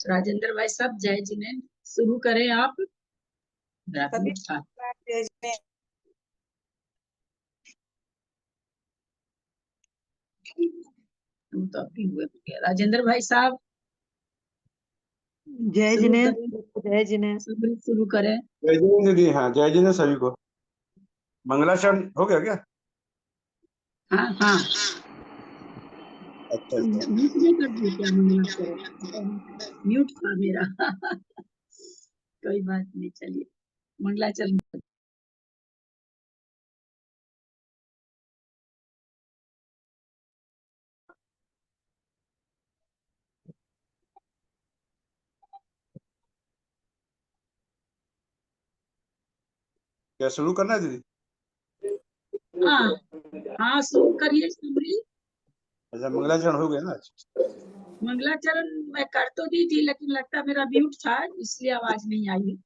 राजेंद्र भाई साहब जय जी ने शुरू करें आप। तो अभी हुए राजेंद्र भाई साहब जय जिने, जय जिने शुरू करें। जय जी ने दी। हाँ, जय जी ने सभी को। मंगलाचरण हो गया क्या? हाँ हाँ, अच्छा म्यूट नहीं कर दी क्या? मंगलाचरण म्यूट था मेरा। कोई बात नहीं, चलिए मंगलाचरण। क्या शुरू करना है दीदी? हाँ हाँ, शुरू करिए सुमरी। अच्छा, मंगलाचरण हो गया ना? मंगलाचरण मैं कर तो दी थी, लेकिन लगता मेरा म्यूट था, इसलिए आवाज नहीं आई।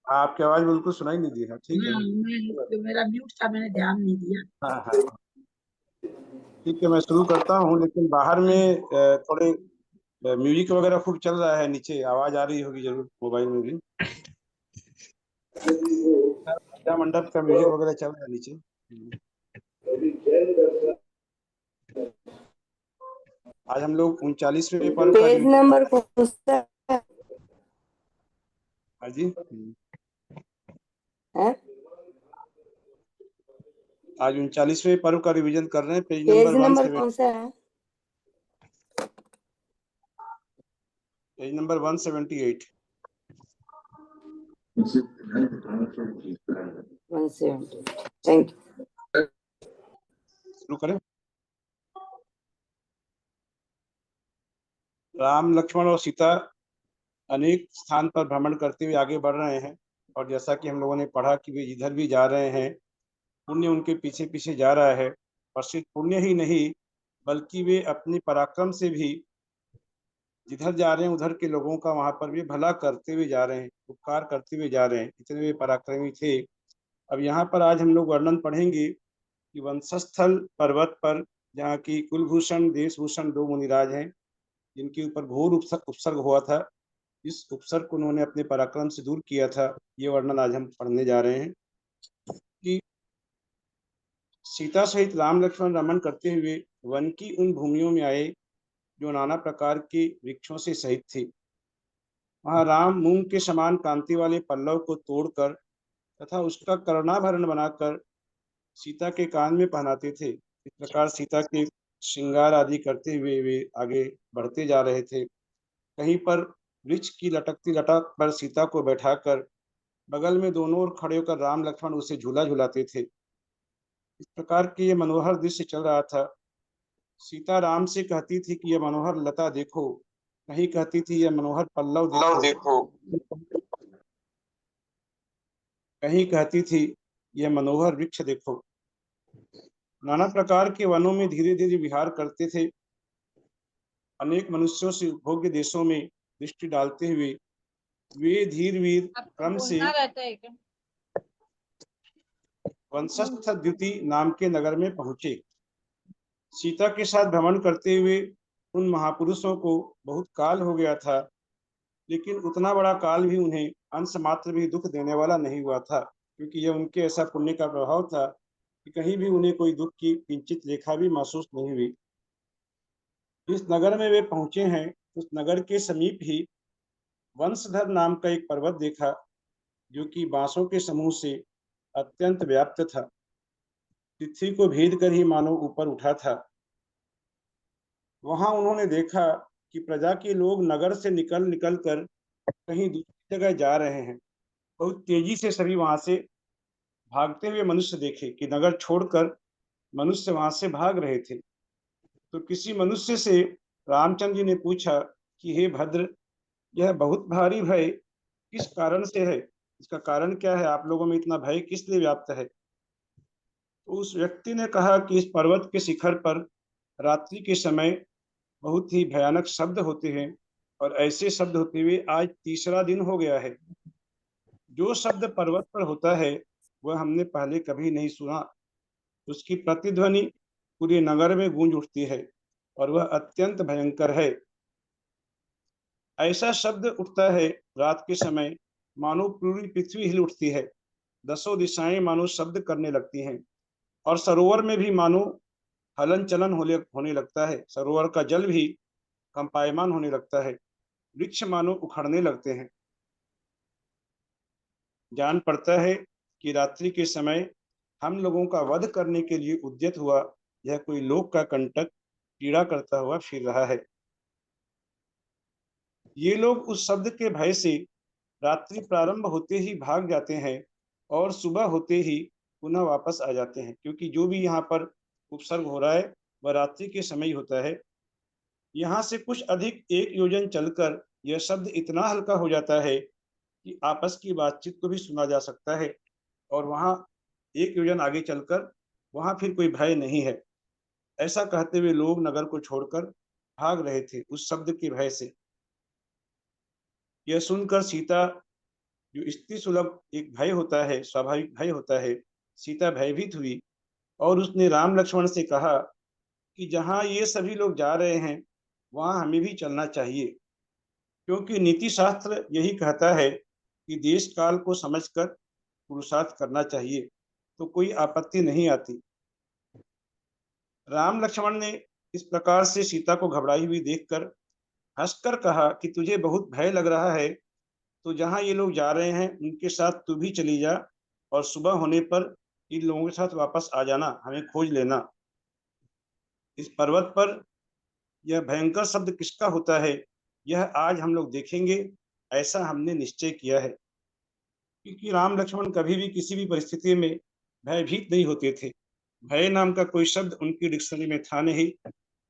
हाँ, आपकी आवाज बिल्कुल सुनाई नहीं दी। हाँ, ठीक है। मैं मेरा म्यूट था, मैंने ध्यान नहीं दिया। हाँ हाँ, ठीक है, मैं शुरू करता हूँ। लेकिन बाहर में थोड़े म्यूजिक वगैरह खूब चल रहा है, नीचे आवाज आ रही होगी जरूर, मोबाइल में भी पूजा मंडप का म्यूजिक वगैरह चल रहा है नीचे। आज हम लोग 39वें पर्व का पेज नंबर कौन सा है? हाँ जी, आज 39वें पर्व का रिवीजन कर रहे हैं। पेज पेज नंबर नंबर कौन सा है? Page number 178। 170। Thank you. शुरू करें। राम, लक्ष्मण और सीता अनेक स्थान पर भ्रमण करते हुए आगे बढ़ रहे हैं, और जैसा कि हम लोगों ने पढ़ा कि वे जिधर भी जा रहे हैं, पुण्य उनके पीछे पीछे जा रहा है। और सिर्फ पुण्य ही नहीं, बल्कि वे अपने पराक्रम से भी जिधर जा रहे हैं उधर के लोगों का वहां पर भी भला करते हुए जा रहे हैं, उपकार करते हुए जा रहे हैं। इतने वे पराक्रमी थे। अब यहाँ पर आज हम लोग वर्णन पढ़ेंगे कि वंशस्थल पर्वत पर, जहाँ की कुलभूषण देशभूषण दो मुनिराज हैं, जिनके ऊपर घोर उपसर्ग हुआ था, इस उपसर्ग को उन्होंने अपने पराक्रम से दूर किया था। ये वर्णन आज हम पढ़ने जा रहे हैं कि सीता सहित राम लक्ष्मण रमन करते हुए वन की उन भूमियों में आए जो नाना प्रकार के वृक्षों से सहित थी। वहां राम मूंग के समान कांति वाले पल्लव को तोड़कर तथा उसका कर्णाभरण बनाकर सीता के कान में पहनाते थे। इस प्रकार सीता के श्रृंगार आदि करते हुए वे आगे बढ़ते जा रहे थे। कहीं पर वृक्ष की लटकती लटक पर सीता को बैठाकर बगल में दोनों ओर खड़े होकर राम लक्ष्मण उसे झूला झुलाते थे। इस प्रकार के ये मनोहर दृश्य चल रहा था। सीता राम से कहती थी कि यह मनोहर लता देखो, कहीं कहती थी यह मनोहर पल्लव देखो, कहीं कहती थी यह मनोहर वृक्ष देखो। नाना प्रकार के वनों में धीरे धीरे विहार करते थे। अनेक मनुष्यों से भोग्य देशों में दृष्टि डालते हुए वे धीर वीर क्रम से वंशस्थ द्युति नाम के नगर में पहुंचे। सीता के साथ भ्रमण करते हुए उन महापुरुषों को बहुत काल हो गया था, लेकिन उतना बड़ा काल भी उन्हें अंश मात्र भी दुख देने वाला नहीं हुआ था, क्योंकि यह उनके ऐसा पुण्य का प्रभाव था कि कहीं भी उन्हें कोई दुख की किंचित रेखा भी महसूस नहीं हुई। जिस नगर में वे पहुंचे हैं उस नगर के समीप ही वंशधर नाम का एक पर्वत देखा, जो कि बांसों के समूह से अत्यंत व्याप्त था। पृथ्वी को भेद कर ही मानो ऊपर उठा था। वहां उन्होंने देखा कि प्रजा के लोग नगर से निकल कर कहीं दूसरी जगह जा रहे हैं। बहुत तेजी से सभी वहां से भागते हुए मनुष्य देखे कि नगर छोड़कर मनुष्य वहां से भाग रहे थे। तो किसी मनुष्य से रामचंद्र जी ने पूछा कि हे भद्र, यह बहुत भारी भय किस कारण से है? इसका कारण क्या है? आप लोगों में इतना भय किस लिए व्याप्त है? तो उस व्यक्ति ने कहा कि इस पर्वत के शिखर पर रात्रि के समय बहुत ही भयानक शब्द होते हैं, और ऐसे शब्द होते हुए आज तीसरा दिन हो गया है। जो शब्द पर्वत पर होता है वह हमने पहले कभी नहीं सुना। उसकी प्रतिध्वनि पूरे नगर में गूंज उठती है और वह अत्यंत भयंकर है। ऐसा शब्द उठता है रात के समय, मानो पूरी पृथ्वी हिल उठती है। दसों दिशाएं मानो शब्द करने लगती हैं, और सरोवर में भी मानो हलन चलन होने लगता है। सरोवर का जल भी कंपायमान होने लगता है। वृक्ष मानो उखड़ने लगते हैं। जान पड़ता है कि रात्रि के समय हम लोगों का वध करने के लिए उद्यत हुआ यह कोई लोक का कंटक पीड़ा करता हुआ फिर रहा है। ये लोग उस शब्द के भय से रात्रि प्रारंभ होते ही भाग जाते हैं और सुबह होते ही पुनः वापस आ जाते हैं, क्योंकि जो भी यहाँ पर उपसर्ग हो रहा है वह रात्रि के समय ही होता है। यहाँ से कुछ अधिक 1 योजन चलकर यह शब्द इतना हल्का हो जाता है कि आपस की बातचीत को भी सुना जा सकता है, और वहां 1 योजन आगे चलकर वहां फिर कोई भय नहीं है। ऐसा कहते हुए लोग नगर को छोड़कर भाग रहे थे उस शब्द के भय से। यह सुनकर सीता, जो स्त्री सुलभ एक भय होता है, स्वाभाविक भय होता है, सीता भयभीत हुई और उसने राम लक्ष्मण से कहा कि जहाँ ये सभी लोग जा रहे हैं वहां हमें भी चलना चाहिए, क्योंकि नीति शास्त्र यही कहता है कि देश काल को समझकर पुरुषार्थ करना चाहिए, तो कोई आपत्ति नहीं आती। राम लक्ष्मण ने इस प्रकार से सीता को घबराई हुई देखकर हंसकर कहा कि तुझे बहुत भय लग रहा है, तो जहां ये लोग जा रहे हैं उनके साथ तू भी चली जा, और सुबह होने पर इन लोगों के साथ वापस आ जाना, हमें खोज लेना। इस पर्वत पर यह भयंकर शब्द किसका होता है यह आज हम लोग देखेंगे, ऐसा हमने निश्चय किया है। क्योंकि राम लक्ष्मण कभी भी किसी भी परिस्थिति में भयभीत नहीं होते थे। भय नाम का कोई शब्द उनकी डिक्शनरी में था नहीं।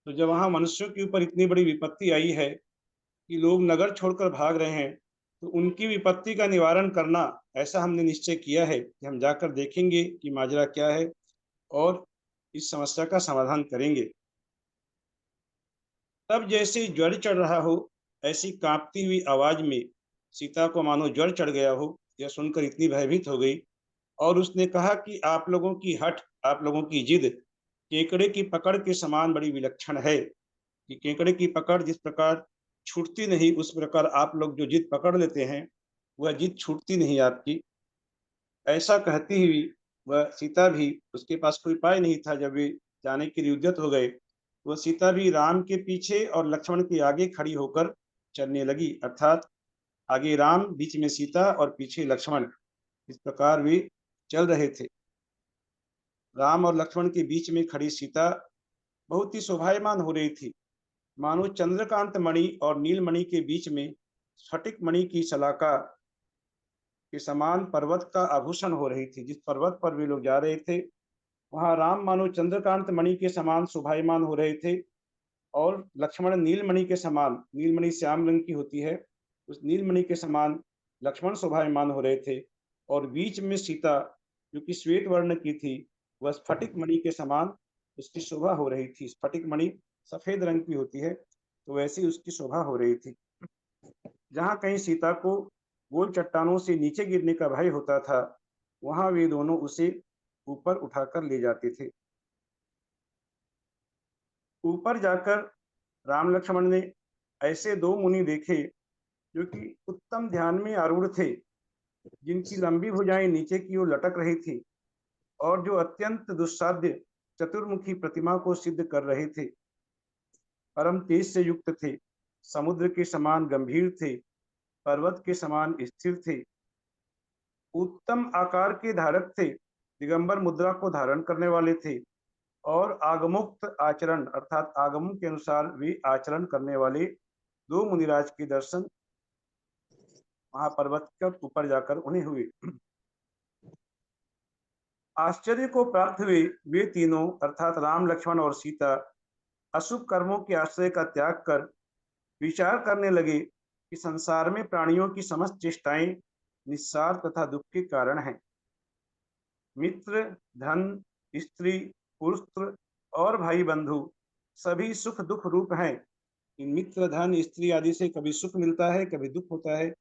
तो जब वहां मनुष्यों के ऊपर इतनी बड़ी विपत्ति आई है कि लोग नगर छोड़कर भाग रहे हैं, तो उनकी विपत्ति का निवारण करना, ऐसा हमने निश्चय किया है कि हम जाकर देखेंगे कि माजरा क्या है और इस समस्या का समाधान करेंगे। तब जैसे ज्वर चढ़ रहा हो ऐसी कांपती हुई आवाज में सीता को मानो ज्वर चढ़ गया हो। यह सुनकर इतनी भयभीत हो गई और उसने कहा कि आप लोगों की हठ, आप लोगों की जिद केकड़े की पकड़ के समान बड़ी विलक्षण है। कि केकड़े की पकड़ जिस प्रकार छूटती नहीं, उस प्रकार आप लोग जो जिद पकड़ लेते हैं वह जिद छूटती नहीं आपकी। ऐसा कहती हुई वह सीता भी, उसके पास कोई उपाय नहीं था, जब वे जाने के लिए उद्यत हो गए, वह सीता भी राम के पीछे और लक्ष्मण के आगे खड़ी होकर चलने लगी, अर्थात आगे राम, बीच में सीता और पीछे लक्ष्मण। इस प्रकार वे चल रहे थे। राम और लक्ष्मण के बीच में खड़ी सीता बहुत ही शोभायमान हो रही थी, मानो चंद्रकांत मणि और नीलमणि के बीच में स्फटिक मणि की शलाका के समान पर्वत का आभूषण हो रही थी। जिस पर्वत पर वे लोग जा रहे थे, वहां राम मानो चंद्रकांत मणि के समान शोभायमान हो रहे थे, और लक्ष्मण नीलमणि के समान, नीलमणि श्याम रंग की होती है, उस नीलमणि के समान लक्ष्मण शोभायमान हो रहे थे। और बीच में सीता, जो कि श्वेत वर्ण की थी, वह स्फटिक मणि के समान उसकी शोभा हो रही थी। स्फटिक मणि सफेद रंग की होती है, तो वैसी उसकी शोभा हो रही थी। जहां कहीं सीता को गोल चट्टानों से नीचे गिरने का भय होता था, वहां वे दोनों उसे ऊपर उठाकर ले जाते थे। ऊपर जाकर राम लक्ष्मण ने ऐसे दो मुनि देखे जो कि उत्तम ध्यान में आरूढ़ थे, जिनकी लंबी भुजाएं नीचे की ओर लटक रही थी और जो अत्यंत दुस्साध्य चतुर्मुखी प्रतिमा को सिद्ध कर रहे थे। परम तेज से युक्त थे, समुद्र के समान गंभीर थे, पर्वत के समान स्थिर थे, उत्तम आकार के धारक थे, दिगंबर मुद्रा को धारण करने वाले थे, और आगमुक्त आचरण अर्थात आगमों के अनुसार वे आचरण करने वाले दो मुनिराज के दर्शन महापर्वत के ऊपर जाकर उन्हें हुए। आश्चर्य को प्राप्त हुए वे तीनों अर्थात राम, लक्ष्मण और सीता अशुभ कर्मों के आश्रय का त्याग कर विचार करने लगे कि संसार में प्राणियों की समस्त चेष्टाएं निस्सार तथा दुख के कारण हैं। मित्र, धन, स्त्री, पुत्र और भाई बंधु सभी सुख दुख रूप हैं। इन मित्र, धन, स्त्री आदि से कभी सुख मिलता है, कभी दुख होता है।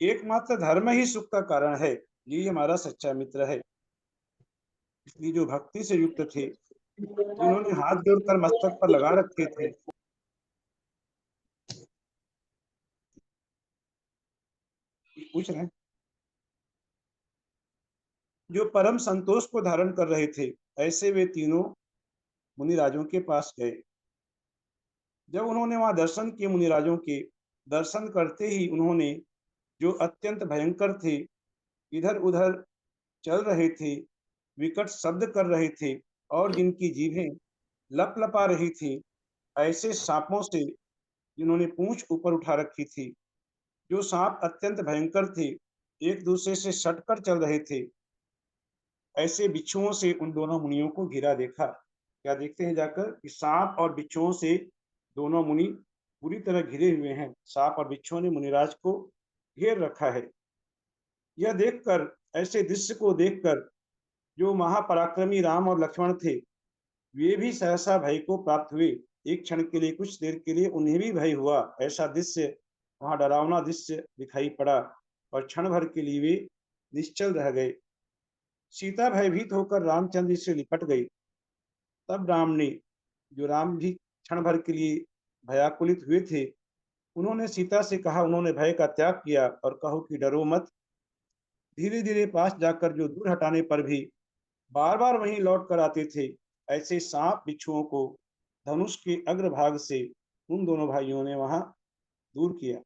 एकमात्र धर्म ही सुख का कारण है। यही हमारा सच्चा मित्र है। इसलिए जो भक्ति से युक्त थे, जिन्होंने हाथ जोड़कर मस्तक पर लगा रखे थे, पूछ रहे हैं, जो परम संतोष को धारण कर रहे थे, ऐसे वे तीनों मुनिराजों के पास गए। जब उन्होंने वहां दर्शन किए, मुनिराजों के दर्शन करते ही उन्होंने, जो अत्यंत भयंकर थे, इधर उधर चल रहे थे, विकट शब्द कर रहे थे और जिनकी जीभें लपलपा रही थी, ऐसे सांपों से जिन्होंने पूंछ ऊपर उठा रखी थी, जो सांप अत्यंत भयंकर थे, एक दूसरे से सटकर चल रहे थे, ऐसे बिच्छुओं से उन दोनों मुनियों को घिरा देखा। क्या देखते हैं जाकर कि सांप और बिच्छुओं से दोनों मुनि पूरी तरह घिरे हुए हैं। सांप और बिच्छुओं ने मुनिराज को घेर रखा है। यह देखकर, ऐसे दृश्य को देखकर जो महापराक्रमी राम और लक्ष्मण थे, वे भी सहसा भय को प्राप्त हुए। एक क्षण के लिए, कुछ देर के लिए उन्हें भी भय हुआ। ऐसा दृश्य, वहां डरावना दृश्य दिखाई पड़ा और क्षण भर के लिए वे निश्चल रह गए। सीता भयभीत होकर रामचंद्र से लिपट गई। तब राम ने, जो राम भी क्षण भर के लिए भयाकुलित हुए थे, उन्होंने सीता से कहा, उन्होंने भय का त्याग किया और कहो कि डरो मत। धीरे धीरे पास जाकर जो दूर हटाने पर भी बार बार वहीं लौट कर आते थे, ऐसे सांप बिच्छुओं को धनुष के अग्रभाग से उन दोनों भाइयों ने वहां दूर किया।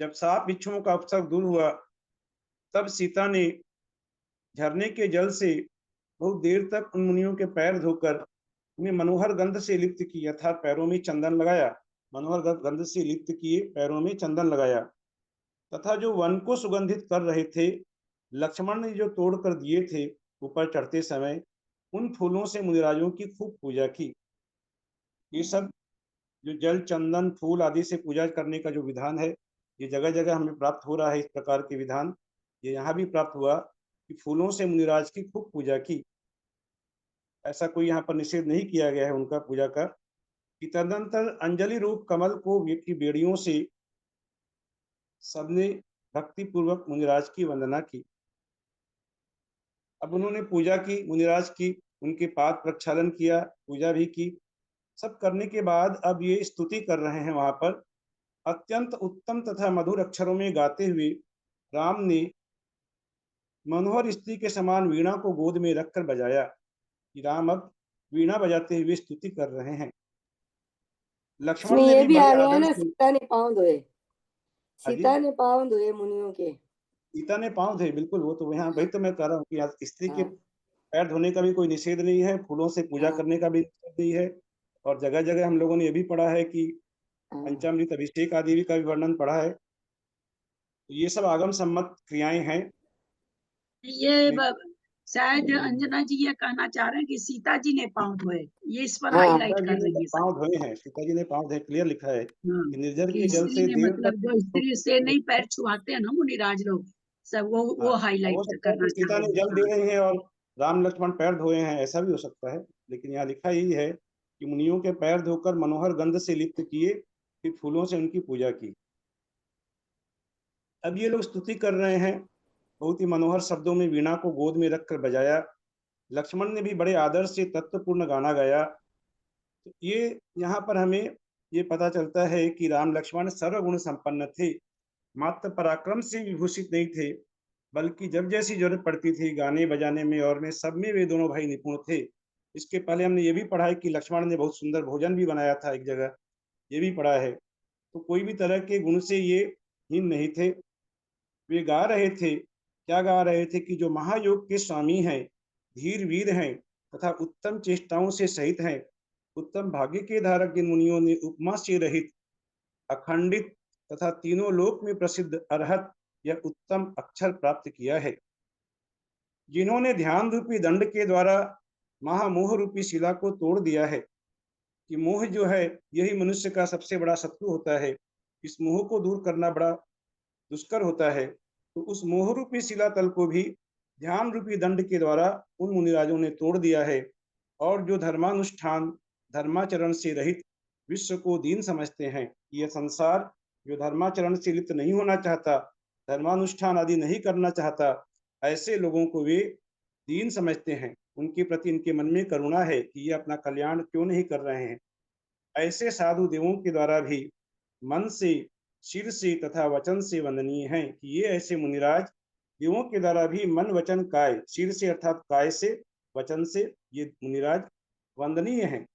जब सांप बिच्छुओं का उपसर्ग दूर हुआ, तब सीता ने झरने के जल से बहुत देर तक उन मुनियों के पैर धोकर उन्हें मनोहर गंध से लिप्त किया, अर्थात पैरों में चंदन लगाया। मनोहर गंध से लिप्त किए, पैरों में चंदन लगाया, तथा जो वन को सुगंधित कर रहे थे, लक्ष्मण ने जो तोड़ कर दिए थे ऊपर चढ़ते समय, उन फूलों से मुनिराजों की खूब पूजा की। ये सब जो जल, चंदन, फूल आदि से पूजा करने का जो विधान है, ये जगह जगह हमें प्राप्त हो रहा है। इस प्रकार के विधान ये यहाँ भी प्राप्त हुआ कि फूलों से मुनिराज की खूब पूजा की। ऐसा कोई यहाँ पर निषेध नहीं किया गया है उनका पूजा का। कि तदनंतर अंजलि रूप कमल को की बेड़ियों से सबने भक्ति पूर्वक मुनिराज की वंदना की। अब उन्होंने पूजा की, मुनिराज की, उनके पाद प्रक्षालन किया, पूजा भी की। सब करने के बाद अब ये स्तुति कर रहे हैं वहां पर। अत्यंत उत्तम तथा मधुर अक्षरों में गाते हुए राम ने मनोहर स्त्री के समान वीणा को गोद में रखकर बजाया। कि राम अब वीणा बजाते हुए स्तुति कर रहे हैं। लक्ष्मण इसमें ने ये भी भी बड़े आ गया है आदर ना, से। सीता ने पांव धोए। हाँ जी, सीता ने पांव धोए मुनियों के। सीता ने पांव धोए, बिल्कुल। वो तो यहाँ वही तो मैं कह रहा हूँ कि यहाँ स्त्री के हाँ पैर धोने का भी कोई निषेध नहीं है, फूलों से पूजा हाँ करने का भी निषेध नहीं है। और जगह जगह हम लोगों ने ये भी पढ़ा है कि हाँ पंचामृत अभिषेक आदि का भी वर्णन पढ़ा है। तो ये सब आगम सम्मत क्रियाएं हैं। ये मैं शायद अंजना जी ये कहना चाह रहे हैं कि सीता जी ने पांव धोए, ये इस पर हाँ हाईलाइट सीता जी कर ने रही है पांव शायद। धोए हैं, सीता जी ने पांव धोए, क्लियर लिखा है हाँ, कि निर्जर कि के जल स्त्री से ने देव मतलब जो स्त्री से तक। नहीं पैर छुआते हैं ना मुनिराज लोग सब, हाँ, वो हो हाईलाइट सकता है कि करना चाह सीता ने रही है। जल दे हाँ रही है और राम लक्ष्मण पैर धोए हैं, ऐसा भी हो सकता है। लेकिन यहाँ लिखा यही है कि मुनियों के पैर धोकर मनोहर गंध से लिप्त किए, फिर फूलों से उनकी पूजा की। अब ये लोग स्तुति कर रहे हैं, बहुत ही मनोहर शब्दों में वीणा को गोद में रखकर बजाया। लक्ष्मण ने भी बड़े आदर से तत्वपूर्ण गाना गाया। तो ये यहाँ पर हमें ये पता चलता है कि राम लक्ष्मण सर्वगुण संपन्न थे, मात्र पराक्रम से विभूषित नहीं थे, बल्कि जब जैसी जरूरत पड़ती थी गाने बजाने में और में सब में वे दोनों भाई निपुण थे। इसके पहले हमने ये भी पढ़ा है कि लक्ष्मण ने बहुत सुंदर भोजन भी बनाया था एक जगह, ये भी पढ़ा है। तो कोई भी तरह के गुण से ये हीन नहीं थे। वे गा रहे थे, क्या गा रहे थे कि जो महायोग के स्वामी हैं, धीर वीर हैं तथा उत्तम चेष्टाओं से सहित हैं, उत्तम भाग्य के धारक जिन मुनियों ने उपमा से रहित अखंडित तथा तीनों लोक में प्रसिद्ध अरहत यह उत्तम अक्षर प्राप्त किया है, जिन्होंने ध्यान रूपी दंड के द्वारा महामोह रूपी शिला को तोड़ दिया है। कि मोह जो है यही मनुष्य का सबसे बड़ा शत्रु होता है, इस मोह को दूर करना बड़ा दुष्कर होता है। तो उस मोह रूपी शिला तल को भी ध्यान रूपी दंड के द्वारा उन मुनिराजों ने तोड़ दिया है। और जो धर्मानुष्ठान धर्माचरण से रहित विश्व को दीन समझते हैं, यह संसार जो धर्माचरण से लिप्त नहीं होना चाहता, धर्मानुष्ठान आदि नहीं करना चाहता, ऐसे लोगों को वे दीन समझते हैं। उनके प्रति इनके मन में करुणा है कि ये अपना कल्याण क्यों नहीं कर रहे हैं। ऐसे साधु देवों के द्वारा भी मन से, शिर से तथा वचन से वंदनीय हैं। कि ये ऐसे मुनिराज देवों के द्वारा भी मन वचन काय, शिर से अर्थात काय से, वचन से ये मुनिराज वंदनीय हैं।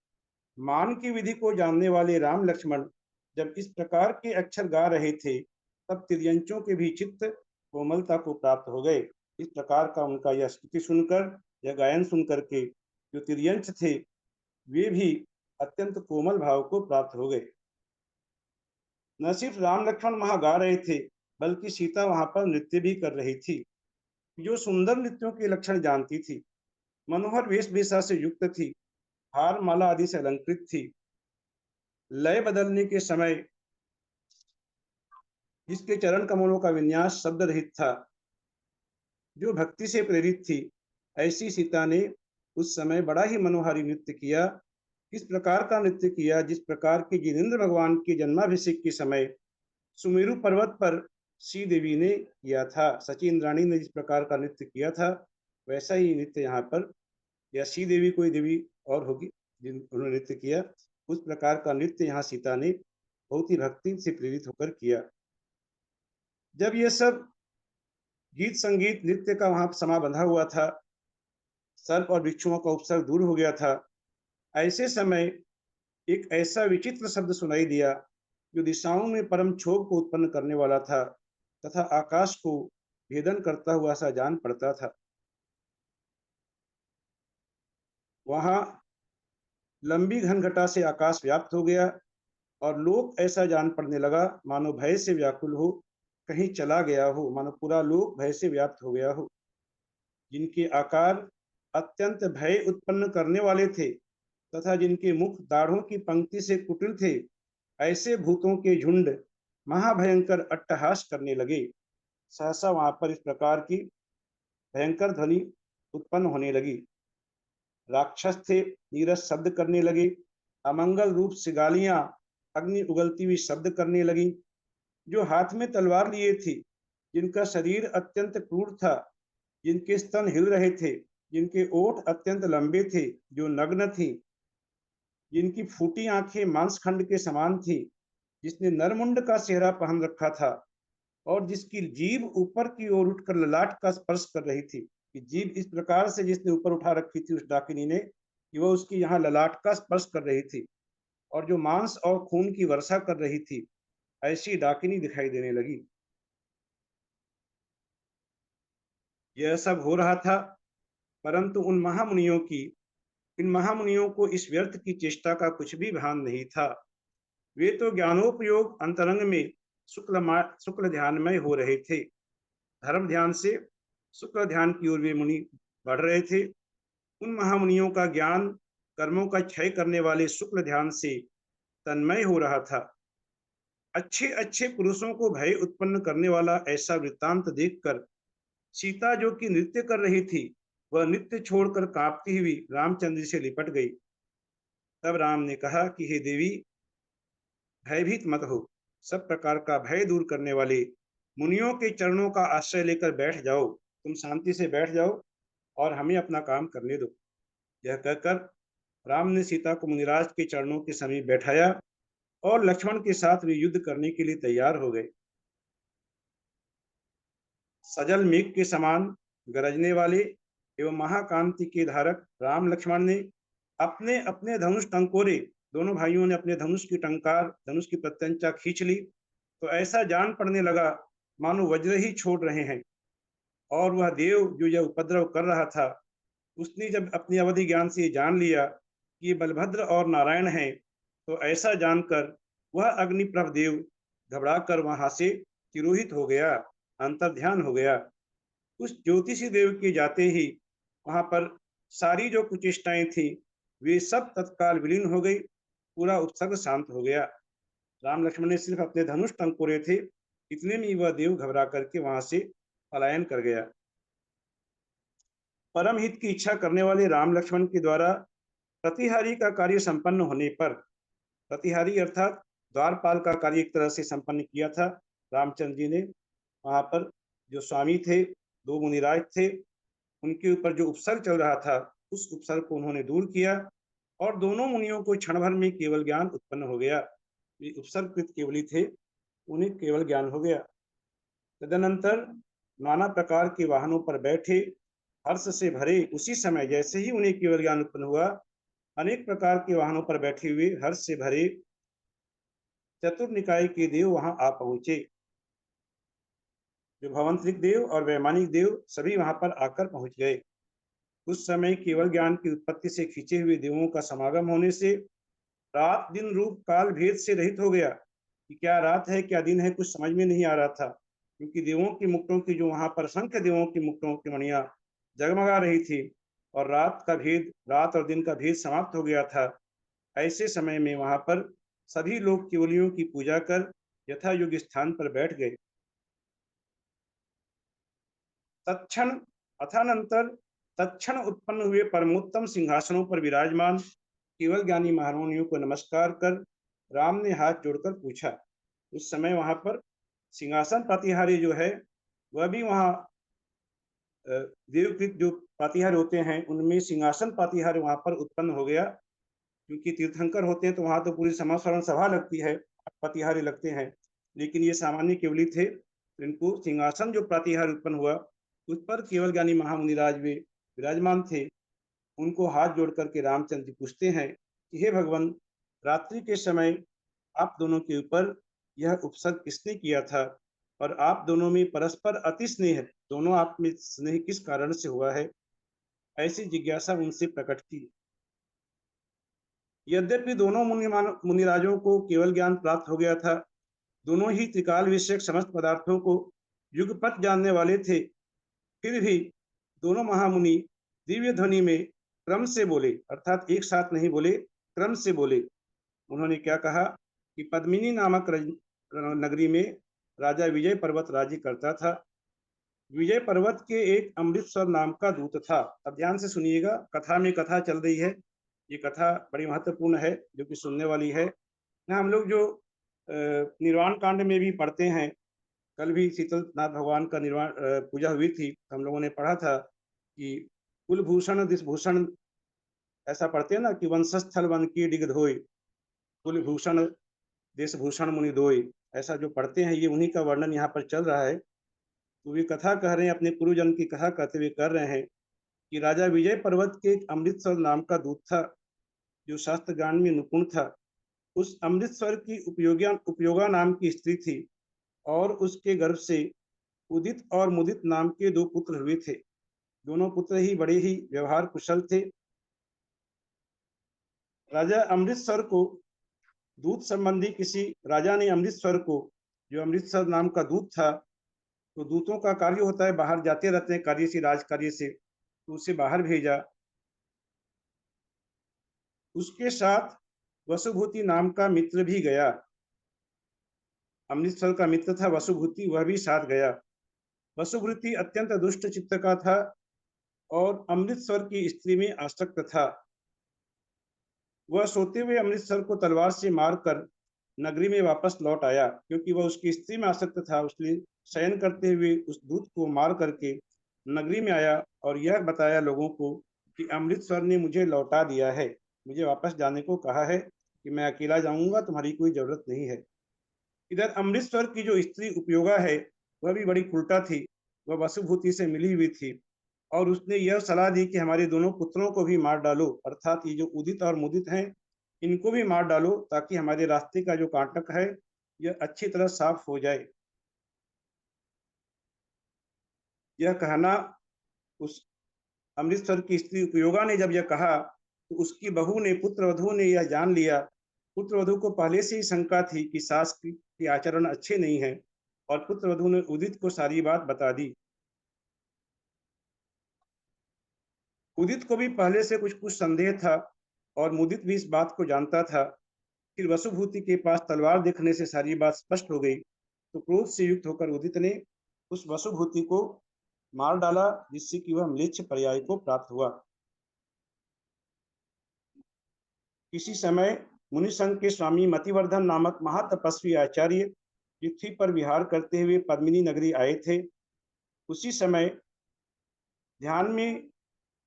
मान की विधि को जानने वाले राम लक्ष्मण जब इस प्रकार के अक्षर गा रहे थे, तब तिर्यंचों के भी चित्त कोमलता को प्राप्त हो गए। इस प्रकार का उनका यह स्तुति सुनकर, यह गायन सुनकर के जो तिर्यंच थे वे भी अत्यंत कोमल भाव को प्राप्त हो गए। न सिर्फ राम लक्ष्मण वहां गा रहे थे, बल्कि सीता वहां पर नृत्य भी कर रही थी, जो सुंदर नृत्यों के लक्षण जानती थी, मनोहर वेशभूषा से युक्त थी, हार माला आदि से अलंकृत थी। लय बदलने के समय जिसके चरण कमलों का विन्यास शब्द रहित था, जो भक्ति से प्रेरित थी, ऐसी सीता ने उस समय बड़ा ही मनोहारी नृत्य किया। इस प्रकार का नृत्य किया जिस प्रकार के जिनेन्द्र भगवान के जन्माभिषेक के समय सुमेरु पर्वत पर श्री देवी ने किया था, सची इंद्राणी ने जिस प्रकार का नृत्य किया था, वैसा ही नृत्य यहाँ पर, या श्री देवी कोई देवी और होगी जिन्होंने नृत्य किया, उस प्रकार का नृत्य यहाँ सीता ने बहुत ही भक्ति से प्रेरित होकर किया। जब ये सब गीत संगीत नृत्य का वहां समा बंधा हुआ था, सर्प और भिक्षुओं का उपसर्ग दूर हो गया था, ऐसे समय एक ऐसा विचित्र शब्द सुनाई दिया जो दिशाओं में परम क्षोभ को उत्पन्न करने वाला था तथा आकाश को भेदन करता हुआ सा जान पड़ता था। वहां लंबी घनघटा से आकाश व्याप्त हो गया और लोक ऐसा जान पड़ने लगा मानो भय से व्याकुल हो, कहीं चला गया हो, मानो पूरा लोक भय से व्याप्त हो गया हो। जिनके आकार अत्यंत भय उत्पन्न करने वाले थे तथा जिनके मुख दाढ़ों की पंक्ति से कुटिल थे, ऐसे भूतों के झुंड महाभयंकर अट्टहास करने लगे। सहसा वहां पर इस प्रकार की भयंकर ध्वनि उत्पन्न होने लगी। राक्षस थे, नीरस शब्द करने लगे, अमंगल रूप से गालियां अग्नि उगलती हुई शब्द करने लगी। जो हाथ में तलवार लिए थी, जिनका शरीर अत्यंत क्रूर था, जिनके स्तन हिल रहे थे, जिनके ओठ अत्यंत लंबे थे, जो नग्न थी, जिनकी फूटी आंखें मांसखंड के समान थी, जिसने नरमुंड का सेहरा पहन रखा था और जिसकी जीभ ऊपर की ओर उठकर ललाट का स्पर्श कर रही थी। कि जीभ इस प्रकार से जिसने ऊपर उठा रखी थी उस डाकिनी ने, कि वह उसकी यहाँ ललाट का स्पर्श कर रही थी और जो मांस और खून की वर्षा कर रही थी, ऐसी डाकिनी दिखाई देने लगी। यह सब हो रहा था, परंतु इन महामुनियों को इस व्यर्थ की चेष्टा का कुछ भी भान नहीं था। वे तो ज्ञानोपयोग अंतरंग में शुक्ल ध्यानमय हो रहे थे। धर्म ध्यान से शुक्ल ध्यान की ओर वे मुनि बढ़ रहे थे। उन महामुनियों का ज्ञान कर्मों का क्षय करने वाले शुक्ल ध्यान से तन्मय हो रहा था। अच्छे अच्छे पुरुषों को भय उत्पन्न करने वाला ऐसा वृत्तांत देखकर सीता जो कि नृत्य कर रही थी, वह नृत्य छोड़कर कांपती हुई रामचंद्र से लिपट गई। तब राम ने कहा कि हे देवी, भयभीत मत हो। सब प्रकार का भय दूर करने वाले मुनियों के चरणों का आश्रय लेकर बैठ जाओ। तुम शांति से बैठ जाओ और हमें अपना काम करने दो। यह कहकर राम ने सीता को मुनिराज के चरणों के समीप बैठाया और लक्ष्मण के साथ वे युद्ध करने के लिए तैयार हो गए। सजल मेघ के समान गरजने वाले एवं महाकांति के धारक राम लक्ष्मण ने अपने अपने धनुष टंकोरे, दोनों भाइयों ने अपने धनुष की प्रत्यंचा खींच ली, तो ऐसा जान पड़ने लगा मानो वज्र ही छोड़ रहे हैं। और वह देव जो यह उपद्रव कर रहा था, उसने जब अपनी अवधि ज्ञान से जान लिया कि ये बलभद्र और नारायण हैं, तो ऐसा जानकर वह अग्निप्रभ देव घबराकर वहां से तिरोहित हो गया, अंतर्ध्यान हो गया। उस ज्योतिषी देव के जाते ही वहां पर सारी जो कुचेष्टाएं थी वे सब तत्काल विलीन हो गई। पूरा उत्सर्ग शांत हो गया। राम लक्ष्मण ने सिर्फ अपने धनुष टंकोरे थे, इतने में वह देव घबरा करके वहां से पलायन कर गया। परम हित की इच्छा करने वाले राम लक्ष्मण के द्वारा प्रतिहारी का कार्य संपन्न होने पर, प्रतिहारी अर्थात द्वारपाल का कार्य एक तरह से संपन्न किया था रामचंद्र जी ने। वहां पर जो स्वामी थे, दो मुनिराज थे, उनके ऊपर जो उपसर्ग चल रहा था उस उपसर्ग को उन्होंने दूर किया और दोनों मुनियों को क्षण भर में केवल ज्ञान उत्पन्न हो गया। वे उपसर्गकृत केवली थे, उन्हें केवल ज्ञान हो गया। तदनंतर नाना प्रकार के वाहनों पर बैठे हर्ष से भरे उसी समय जैसे ही उन्हें केवल ज्ञान उत्पन्न हुआ, अनेक प्रकार के वाहनों पर बैठे हुए हर्ष से भरे चतुर्निकाय के देव वहां आ पहुंचे। जो भवंतरिक देव और वैमानिक देव सभी वहां पर आकर पहुंच गए। उस समय केवल ज्ञान की उत्पत्ति से खींचे हुए देवों का समागम होने से रात दिन रूप काल भेद से रहित हो गया। कि क्या रात है क्या दिन है कुछ समझ में नहीं आ रहा था, क्योंकि देवों की मुक्तों की जो वहां पर असंख्य देवों की मुक्तों की मणियां जगमगा रही थी और रात और दिन का भेद समाप्त हो गया था। ऐसे समय में वहां पर सभी लोग केवलियों की पूजा कर यथा योग्य स्थान पर बैठ गए। तत्क्षण अथानंतर तत्क्षण उत्पन्न हुए परमोत्तम सिंहासनों पर विराजमान केवल ज्ञानी महामुनियों को नमस्कार कर राम ने हाथ जोड़कर पूछा। उस समय वहां पर सिंहासन प्रतिहारी जो है वह भी वहां देवकृत जो प्रतिहार होते हैं उनमें सिंहासन प्रतिहार वहां पर उत्पन्न हो गया। क्योंकि तीर्थंकर होते हैं तो वहां तो पूरी समास्मरण सभा लगती है, प्रतिहारी लगते हैं, लेकिन ये सामान्य केवली थे। इनको सिंहासन जो प्रतिहार उत्पन्न हुआ उस पर केवल ज्ञानी महामुनिराज वे विराजमान थे। उनको हाथ जोड़ करके रामचंद्र जी पूछते हैं कि हे भगवान, रात्रि के समय आप दोनों के ऊपर यह उपसर्ग किसने किया था और आप दोनों में परस्पर अति स्नेह, दोनों आप में स्नेह किस कारण से हुआ है, ऐसी जिज्ञासा उनसे प्रकट की। यद्यपि दोनों मुनिराजों को केवल ज्ञान प्राप्त हो गया था, दोनों ही त्रिकाल विषयक समस्त पदार्थों को युगपत जानने वाले थे, फिर भी दोनों महामुनि दिव्य ध्वनि में क्रम से बोले, अर्थात एक साथ नहीं बोले, क्रम से बोले। उन्होंने क्या कहा कि पद्मिनी नामक नगरी में राजा विजय पर्वत राज्य करता था। विजय पर्वत के एक अमृतसर नाम का दूत था। अब ध्यान से सुनिएगा, कथा में कथा चल रही है, ये कथा बड़ी महत्वपूर्ण है जो कि सुनने वाली है। हम लोग जो निर्वाण कांड में भी पढ़ते हैं, कल भी शीतलनाथ भगवान का निर्वाण पूजा हुई थी, हम लोगों ने पढ़ा था कि कुलभूषण दिशभूषण ऐसा पढ़ते हैं ना कि वंशस्थल वन की डिग धोय, कुलभूषण देशभूषण मुनि दोय। ऐसा जो पढ़ते हैं, ये उन्हीं का वर्णन यहाँ पर चल रहा है। तो वे कथा कह रहे हैं, अपने पूर्वजन्म की कथा कहते हुए कर रहे हैं कि राजा विजय पर्वत के एक अमृतसर नाम का दूत था, जो शास्त्र ज्ञान में निपुण था। उस अमृतसर की उपयोगा नाम की स्त्री थी, और उसके गर्भ से उदित और मुदित नाम के 2 पुत्र हुए थे। दोनों पुत्र ही बड़े ही व्यवहार कुशल थे। राजा अमृतसर को दूत संबंधी किसी राजा ने अमृतसर को, जो अमृतसर नाम का दूत था, तो दूतों का कार्य होता है बाहर जाते रहते हैं कार्य से, राज कार्य से, तो उसे बाहर भेजा। उसके साथ वसुभूति नाम का मित्र भी गया। अमृतसर का मित्र था वसुभूति, वह भी साथ गया। वसुभूति अत्यंत दुष्ट चित्त का था और अमृतसर की स्त्री में आसक्त था। वह सोते हुए अमृतसर को तलवार से मारकर नगरी में वापस लौट आया, क्योंकि वह उसकी स्त्री में आसक्त था। उसने शयन करते हुए उस दूत को मार करके नगरी में आया और यह बताया लोगों को कि अमृतसर ने मुझे लौटा दिया है, मुझे वापस जाने को कहा है कि मैं अकेला जाऊंगा, तुम्हारी कोई जरूरत नहीं है। इधर अमृतसर की जो स्त्री उपयोगा है, वह भी बड़ी उल्टा थी। वह वसुभूति से मिली हुई थी और उसने यह सलाह दी कि हमारे दोनों पुत्रों को भी मार डालो, अर्थात ये जो उदित और मुदित हैं, इनको भी मार डालो, ताकि हमारे रास्ते का जो कांटक है यह अच्छी तरह साफ हो जाए। यह कहना उस अमृतसर की स्त्री उपयोगा ने जब यह कहा, तो उसकी बहू ने, पुत्रवधू ने यह जान लिया। पुत्रवधू को पहले से ही शंका थी कि सास की आचरण अच्छे नहीं है, और पुत्रवधू ने उदित को सारी बात बता दी। उदित को भी पहले से कुछ कुछ संदेह था और मुदित भी इस बात को जानता था। फिर वसुभूति के पास तलवार देखने से सारी बात स्पष्ट हो गई, तो क्रोध से युक्त होकर उदित ने उस वसुभूति को मार डाला, जिससे कि वह म्लेच्छ पर्याय को प्राप्त हुआ। किसी समय मुनिसंघ के स्वामी मतिवर्धन नामक महातपस्वी आचार्य पृथ्वी पर विहार करते हुए पद्मिनी नगरी आए थे। उसी समय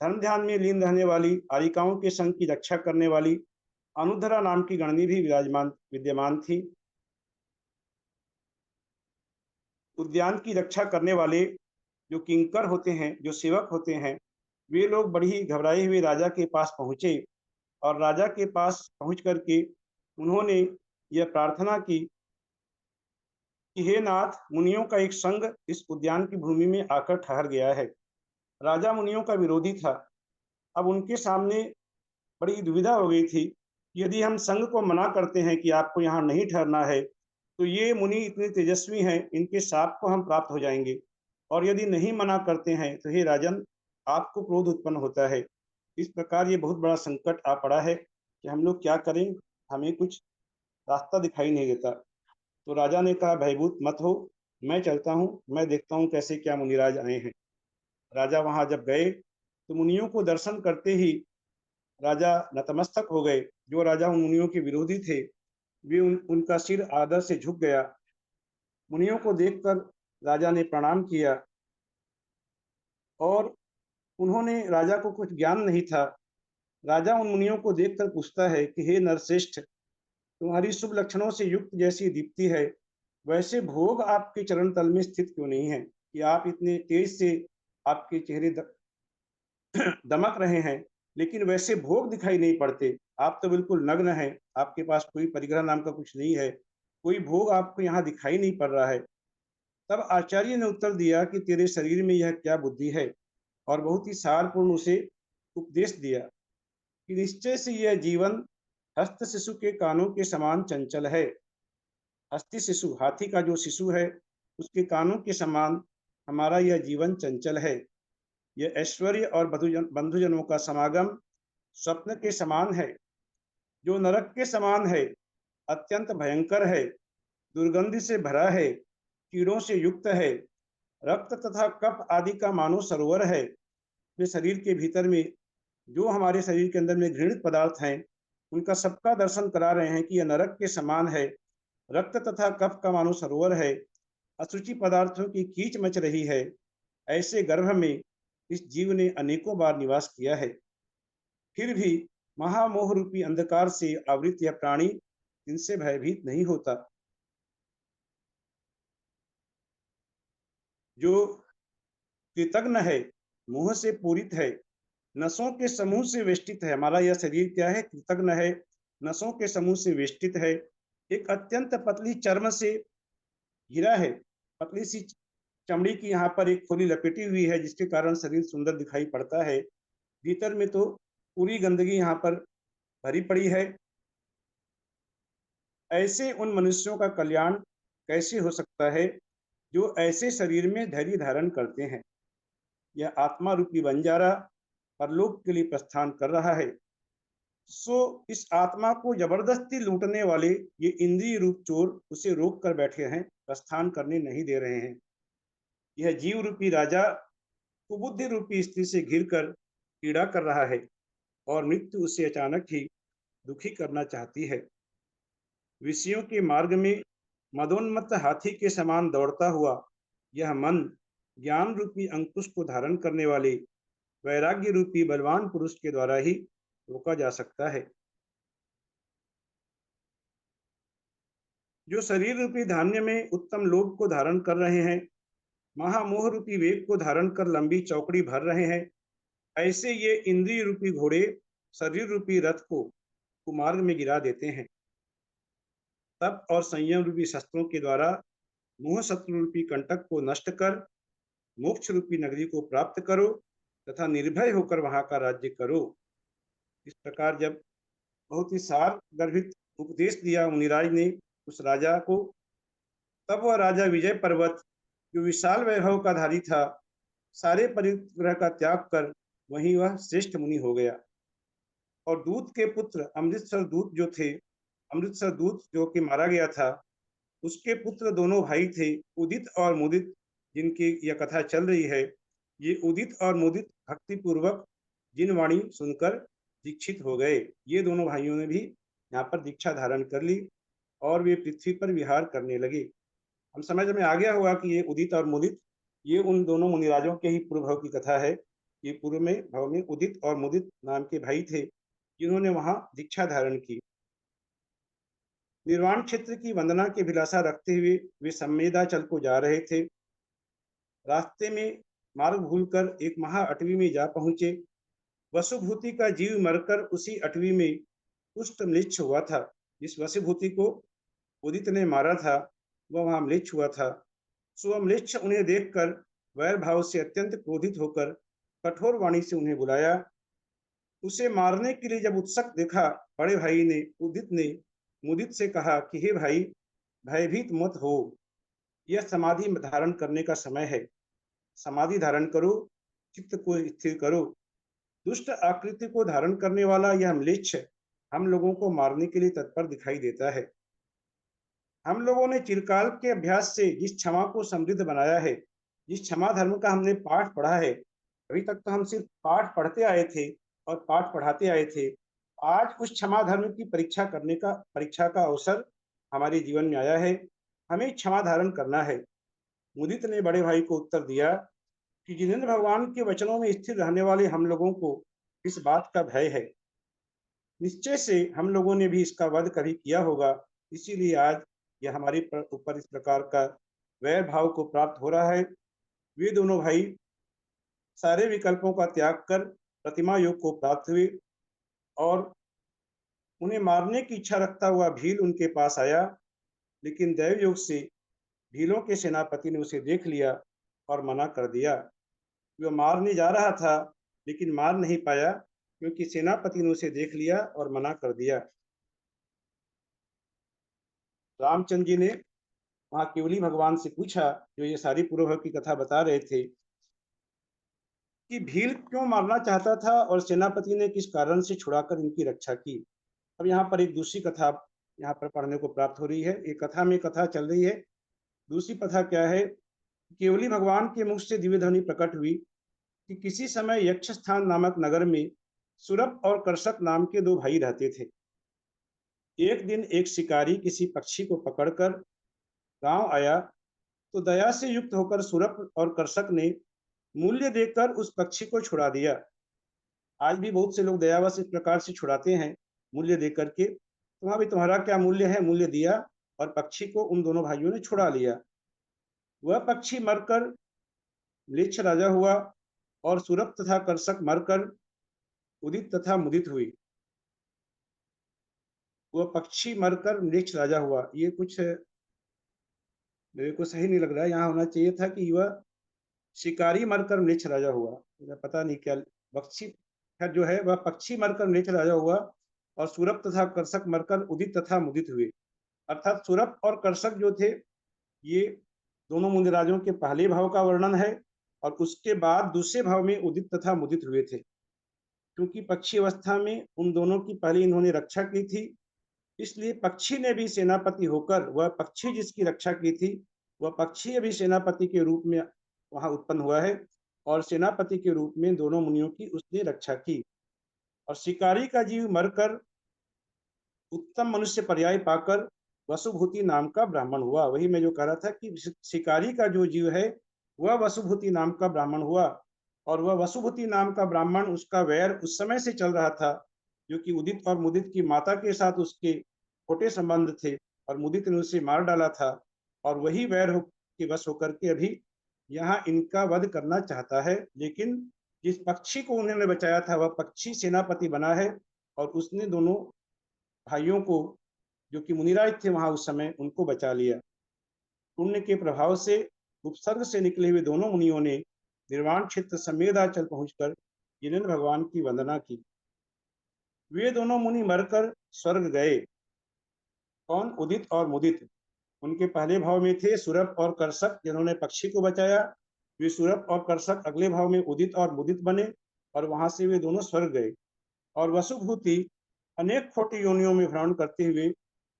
धर्म ध्यान में लीन रहने वाली आरिकाओं के संघ की रक्षा करने वाली अनुधरा नाम की गणनी भी विद्यमान थी। उद्यान की रक्षा करने वाले जो किंकर होते हैं, जो सेवक होते हैं, वे लोग बड़ी ही घबराए हुए राजा के पास पहुंचे और राजा के पास पहुंच करके उन्होंने यह प्रार्थना की कि हे नाथ, मुनियों का एक संघ इस उद्यान की भूमि में आकर ठहर गया है। राजा मुनियों का विरोधी था। अब उनके सामने बड़ी दुविधा हो गई थी। यदि हम संघ को मना करते हैं कि आपको यहाँ नहीं ठहरना है, तो ये मुनि इतने तेजस्वी हैं, इनके शाप को हम प्राप्त हो जाएंगे, और यदि नहीं मना करते हैं तो हे राजन, आपको क्रोध उत्पन्न होता है। इस प्रकार ये बहुत बड़ा संकट आ पड़ा है कि हम लोग क्या करें, हमें कुछ रास्ता दिखाई नहीं देता। तो राजा ने कहा, भयभूत मत हो, मैं चलता हूँ, मैं देखता हूँ कैसे क्या मुनिराज आए हैं। राजा वहां जब गए तो मुनियों को दर्शन करते ही राजा नतमस्तक हो गए। जो राजा उन मुनियों के विरोधी थे, वे उनका सिर आदर से झुक गया। मुनियों को देखकर राजा ने प्रणाम किया, और उन्होंने, राजा को कुछ ज्ञान नहीं था। राजा उन मुनियों को देखकर पूछता है कि हे नरश्रेष्ठ, तुम्हारी शुभ लक्षणों से युक्त जैसी दीप्ति है, वैसे भोग आपके चरण तल में स्थित क्यों नहीं है कि आप इतने तेज से आपके चेहरे दमक रहे हैं, लेकिन वैसे भोग दिखाई नहीं पड़ते। आप तो बिल्कुल नग्न हैं, आपके पास कोई परिग्रह नाम का कुछ नहीं है, कोई भोग आपको यहाँ दिखाई नहीं पड़ रहा है। तब आचार्य ने उत्तर दिया कि तेरे शरीर में यह क्या बुद्धि है, और बहुत ही सारपूर्ण उसे उपदेश दिया कि निश्चय से यह जीवन हस्त शिशु के कानों के समान चंचल है। हस्ती शिशु, हाथी का जो शिशु है, उसके कानों के समान हमारा यह जीवन चंचल है। यह ऐश्वर्य और बंधुजनों का समागम स्वप्न के समान है, जो नरक के समान है, अत्यंत भयंकर है, दुर्गंधि से भरा है, कीड़ों से युक्त है, रक्त तथा कफ आदि का मानो सरोवर है। वे शरीर के भीतर में, जो हमारे शरीर के अंदर में घृणित पदार्थ हैं, उनका सबका दर्शन करा रहे हैं कि यह नरक के समान है, रक्त तथा कफ का मानो सरोवर है, अशुचि पदार्थों की कीच मच रही है। ऐसे गर्भ में इस जीव ने अनेकों बार निवास किया है। फिर भी महामोह रूपी अंधकार से आवृत यह प्राणी इनसे भयभीत नहीं होता। जो कृतघ्न है, मोह से पूरित है, नसों के समूह से वेष्टित है। हमारा यह शरीर क्या है? कृतघ्न है, नसों के समूह से वेष्टित है, एक अत्यंत पतली चर्म से घिरा है। पतली सी चमड़ी की यहाँ पर एक खोली लपेटी हुई है, जिसके कारण शरीर सुंदर दिखाई पड़ता है। भीतर में तो पूरी गंदगी यहाँ पर भरी पड़ी है। ऐसे उन मनुष्यों का कल्याण कैसे हो सकता है जो ऐसे शरीर में धैर्य धारण करते हैं? यह आत्मा रूपी बंजारा परलोक के लिए प्रस्थान कर रहा है। सो इस आत्मा को जबरदस्ती लूटने वाले ये इंद्रिय रूप चोर उसे रोक कर बैठे हैं, प्रस्थान करने नहीं दे रहे हैं। यह जीव रूपी राजा कुबुद्धि रूपी स्त्री से घिरकर पीड़ा कर रहा है और मृत्यु उसे अचानक ही दुखी करना चाहती है। विषयों के मार्ग में मदोन्मत्त हाथी के समान दौड़ता हुआ यह मन ज्ञान रूपी अंकुश को धारण करने वाले वैराग्य रूपी बलवान पुरुष के द्वारा ही रोका जा सकता है। जो शरीर रूपी धान्य में उत्तम लोभ को धारण कर रहे हैं, महामोह रूपी वेग को धारण कर लंबी चौकड़ी भर रहे हैं, ऐसे ये इंद्रिय रूपी घोड़े शरीर रूपी रथ को कुमार्ग में गिरा देते हैं। तप और संयम रूपी शस्त्रों के द्वारा मोह शत्रु रूपी कंटक को नष्ट कर मोक्ष रूपी नगरी को प्राप्त करो तथा निर्भय होकर वहां का राज्य करो। इस प्रकार जब बहुत ही सार गर्भित उपदेश दिया मुनिराज ने उस राजा को, तब वह राजा विजय पर्वत जो विशाल वैभव का धारी था, सारे परिग्रह का त्याग कर वहीं वह श्रेष्ठ मुनि हो गया। और दूत के पुत्र अमृतसर दूत जो थे, अमृतसर दूत जो कि मारा गया था, उसके पुत्र दोनों भाई थे, उदित और मुदित, जिनकी यह कथा चल रही है। ये उदित और मुदित भक्ति पूर्वक जिन वाणी सुनकर दीक्षित हो गए। ये दोनों भाइयों ने भी यहाँ पर दीक्षा धारण कर ली और वे पृथ्वी पर विहार करने लगे। हम समझ में आ गया होगा कि ये उदित और मुदित, ये उन दोनों मुनिराजों के ही पूर्व भव की कथा है। ये पूर्व में भव में उदित और मुदित नाम के भाई थे, जिन्होंने वहां दीक्षा धारण की। निर्वाण क्षेत्र की वंदना की अभिलाषा रखते हुए वे संवेदाचल को जा रहे थे। रास्ते में मार्ग भूलकर एक महा अटवी में जा पहुंचे। वसुभूति का जीव मरकर उसी अटवी में पुष्ट म्लेच्छ हुआ था। जिस वसुभूति को उदित ने मारा था, वह वहां म्लेच्छ हुआ था। सो म्लेच्छ उन्हें देखकर वैर भाव से अत्यंत क्रोधित होकर कठोर वाणी से उन्हें बुलाया। उसे मारने के लिए जब उत्सुक देखा, बड़े भाई ने उदित ने मुदित से कहा कि हे भाई, भयभीत मत हो, यह समाधि धारण करने का समय है। समाधि धारण करो, चित्त को स्थिर करो। दुष्ट आकृति को धारण करने वाला यह म्लेच्छ हम लोगों को मारने के लिए तत्पर दिखाई देता है। हम लोगों ने चिरकाल के अभ्यास से जिस क्षमा को समृद्ध बनाया है, जिस क्षमा धर्म का हमने पाठ पढ़ा है, अभी तक तो हम सिर्फ पाठ पढ़ते आए थे और पाठ पढ़ाते आए थे। आज उस क्षमा धर्म की परीक्षा का अवसर हमारे जीवन में आया है। हमें क्षमा धारण करना है। मुदित ने बड़े भाई को उत्तर दिया कि जिनेंद्र भगवान के वचनों में स्थिर रहने वाले हम लोगों को इस बात का भय है। निश्चय से हम लोगों ने भी इसका वध कभी किया होगा, इसीलिए आज यह हमारे ऊपर इस प्रकार का वैर भाव को प्राप्त हो रहा है। वे दोनों भाई सारे विकल्पों का त्याग कर प्रतिमा योग को प्राप्त हुए और उन्हें मारने की इच्छा रखता हुआ भील उनके पास आया, लेकिन दैव योग से भीलों के सेनापति ने उसे देख लिया और मना कर दिया। वह मारने जा रहा था लेकिन मार नहीं पाया, क्योंकि सेनापति ने उसे देख लिया और मना कर दिया। रामचंद्र जी ने वहां केवली भगवान से पूछा, जो ये सारी पूर्व की कथा बता रहे थे, कि भील क्यों मारना चाहता था और सेनापति ने किस कारण से छुड़ाकर इनकी रक्षा की। अब यहाँ पर एक दूसरी कथा यहाँ पर पढ़ने को प्राप्त हो रही है। एक कथा में कथा चल रही है। दूसरी कथा क्या है? केवली भगवान के मुख से दिव्य ध्वनि प्रकट हुई कि किसी समय यक्षस्थान नामक नगर में सुरभ और कर्षक नाम के दो भाई रहते थे। एक दिन एक शिकारी किसी पक्षी को पकड़कर गांव आया तो दया से युक्त होकर सुरभ और कर्षक ने मूल्य देकर उस पक्षी को छुड़ा दिया। आज भी बहुत से लोग दयावश इस प्रकार से छुड़ाते हैं मूल्य दे करके। तो वहां भी तुम्हारा क्या मूल्य है, मूल्य दिया और पक्षी को उन दोनों भाइयों ने छुड़ा लिया। वह पक्षी मरकर म्लेच्छ राजा हुआ और सुरभ तथा कर्षक मरकर उदित तथा मुदित हुई। वह पक्षी मरकर म्लेच्छ राजा हुआ, ये कुछ मेरे को सही नहीं लग रहा है। यहाँ होना चाहिए था कि वह शिकारी मरकर म्लेच्छ राजा हुआ, पता नहीं क्या। पक्षी खैर जो है वह पक्षी मरकर म्लेच्छ राजा हुआ और सुरभ तथा कर्षक मरकर उदित तथा मुदित हुए। अर्थात सुरभ और कर्षक जो थे ये दोनों मुनिराजों के पहले भाव का वर्णन है और उसके बाद दूसरे भाव में उदित तथा मुदित हुए थे। क्योंकि पक्षी अवस्था में उन दोनों की पहले इन्होंने रक्षा की थी, इसलिए पक्षी ने भी सेनापति होकर, वह पक्षी जिसकी रक्षा की थी वह पक्षी अभी सेनापति के रूप में वहां उत्पन्न हुआ है और सेनापति के रूप में दोनों मुनियों की उसने रक्षा की। और शिकारी का जीव मरकर उत्तम मनुष्य पर्याय पाकर वसुभूति नाम का ब्राह्मण हुआ। वही मैं जो कह रहा था कि शिकारी का जो जीव है वह वसुभूति नाम का ब्राह्मण हुआ और वह वसुभूति नाम का ब्राह्मण, उसका वैर उस समय से चल रहा था जो कि उदित और मुदित की माता के साथ उसके खोटे संबंध थे और मुदित ने उसे मार डाला था और वही वैर के वश होकर के अभी यहाँ इनका वध करना चाहता है। लेकिन जिस पक्षी को उन्होंने बचाया था वह पक्षी सेनापति बना है और उसने दोनों भाइयों को जो कि मुनिराज थे वहां उस समय उनको बचा लिया। पुण्य के प्रभाव से उपसर्ग से निकले हुए दोनों मुनियों ने निर्वाण क्षेत्र समेधाचल पहुंचकर जिनेन्द्र भगवान की वंदना की। वे दोनों मुनि मरकर स्वर्ग गए। कौन? उदित और मुदित। उनके पहले भाव में थे सुरभ और कर्षक जिन्होंने पक्षी को बचाया। वे सुरभ और कर्षक अगले भाव में उदित और मुदित बने और वहां से वे दोनों स्वर्ग गए। और वसुभूति अनेक खोटी योनियों में भ्रमण करते हुए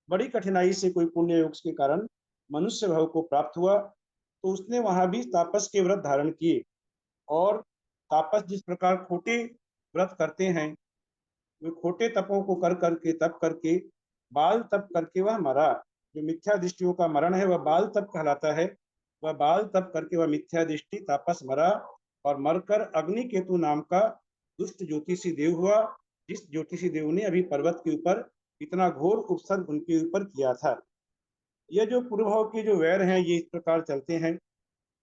बड़ी कठिनाई से कोई पुण्य योग के कारण मनुष्य भाव को प्राप्त हुआ। तो उसने वहां भी तापस के व्रत धारण किए और तापस जिस प्रकार खोटे व्रत करते हैं वे खोटे तपों को कर करके तप करके बाल तप करके वह मरा। जो मिथ्या दृष्टियों का मरण है वह बाल तप कहलाता है। वह बाल तप करके वह मिथ्या दृष्टि तापस मरा और मरकर अग्नि केतु नाम का दुष्ट ज्योतिषी देव हुआ, जिस ज्योतिषी देव ने अभी पर्वत के ऊपर इतना घोर उपसर्ग उनके ऊपर किया था। यह जो पूर्व भाव के जो वैर हैं ये इस प्रकार चलते हैं।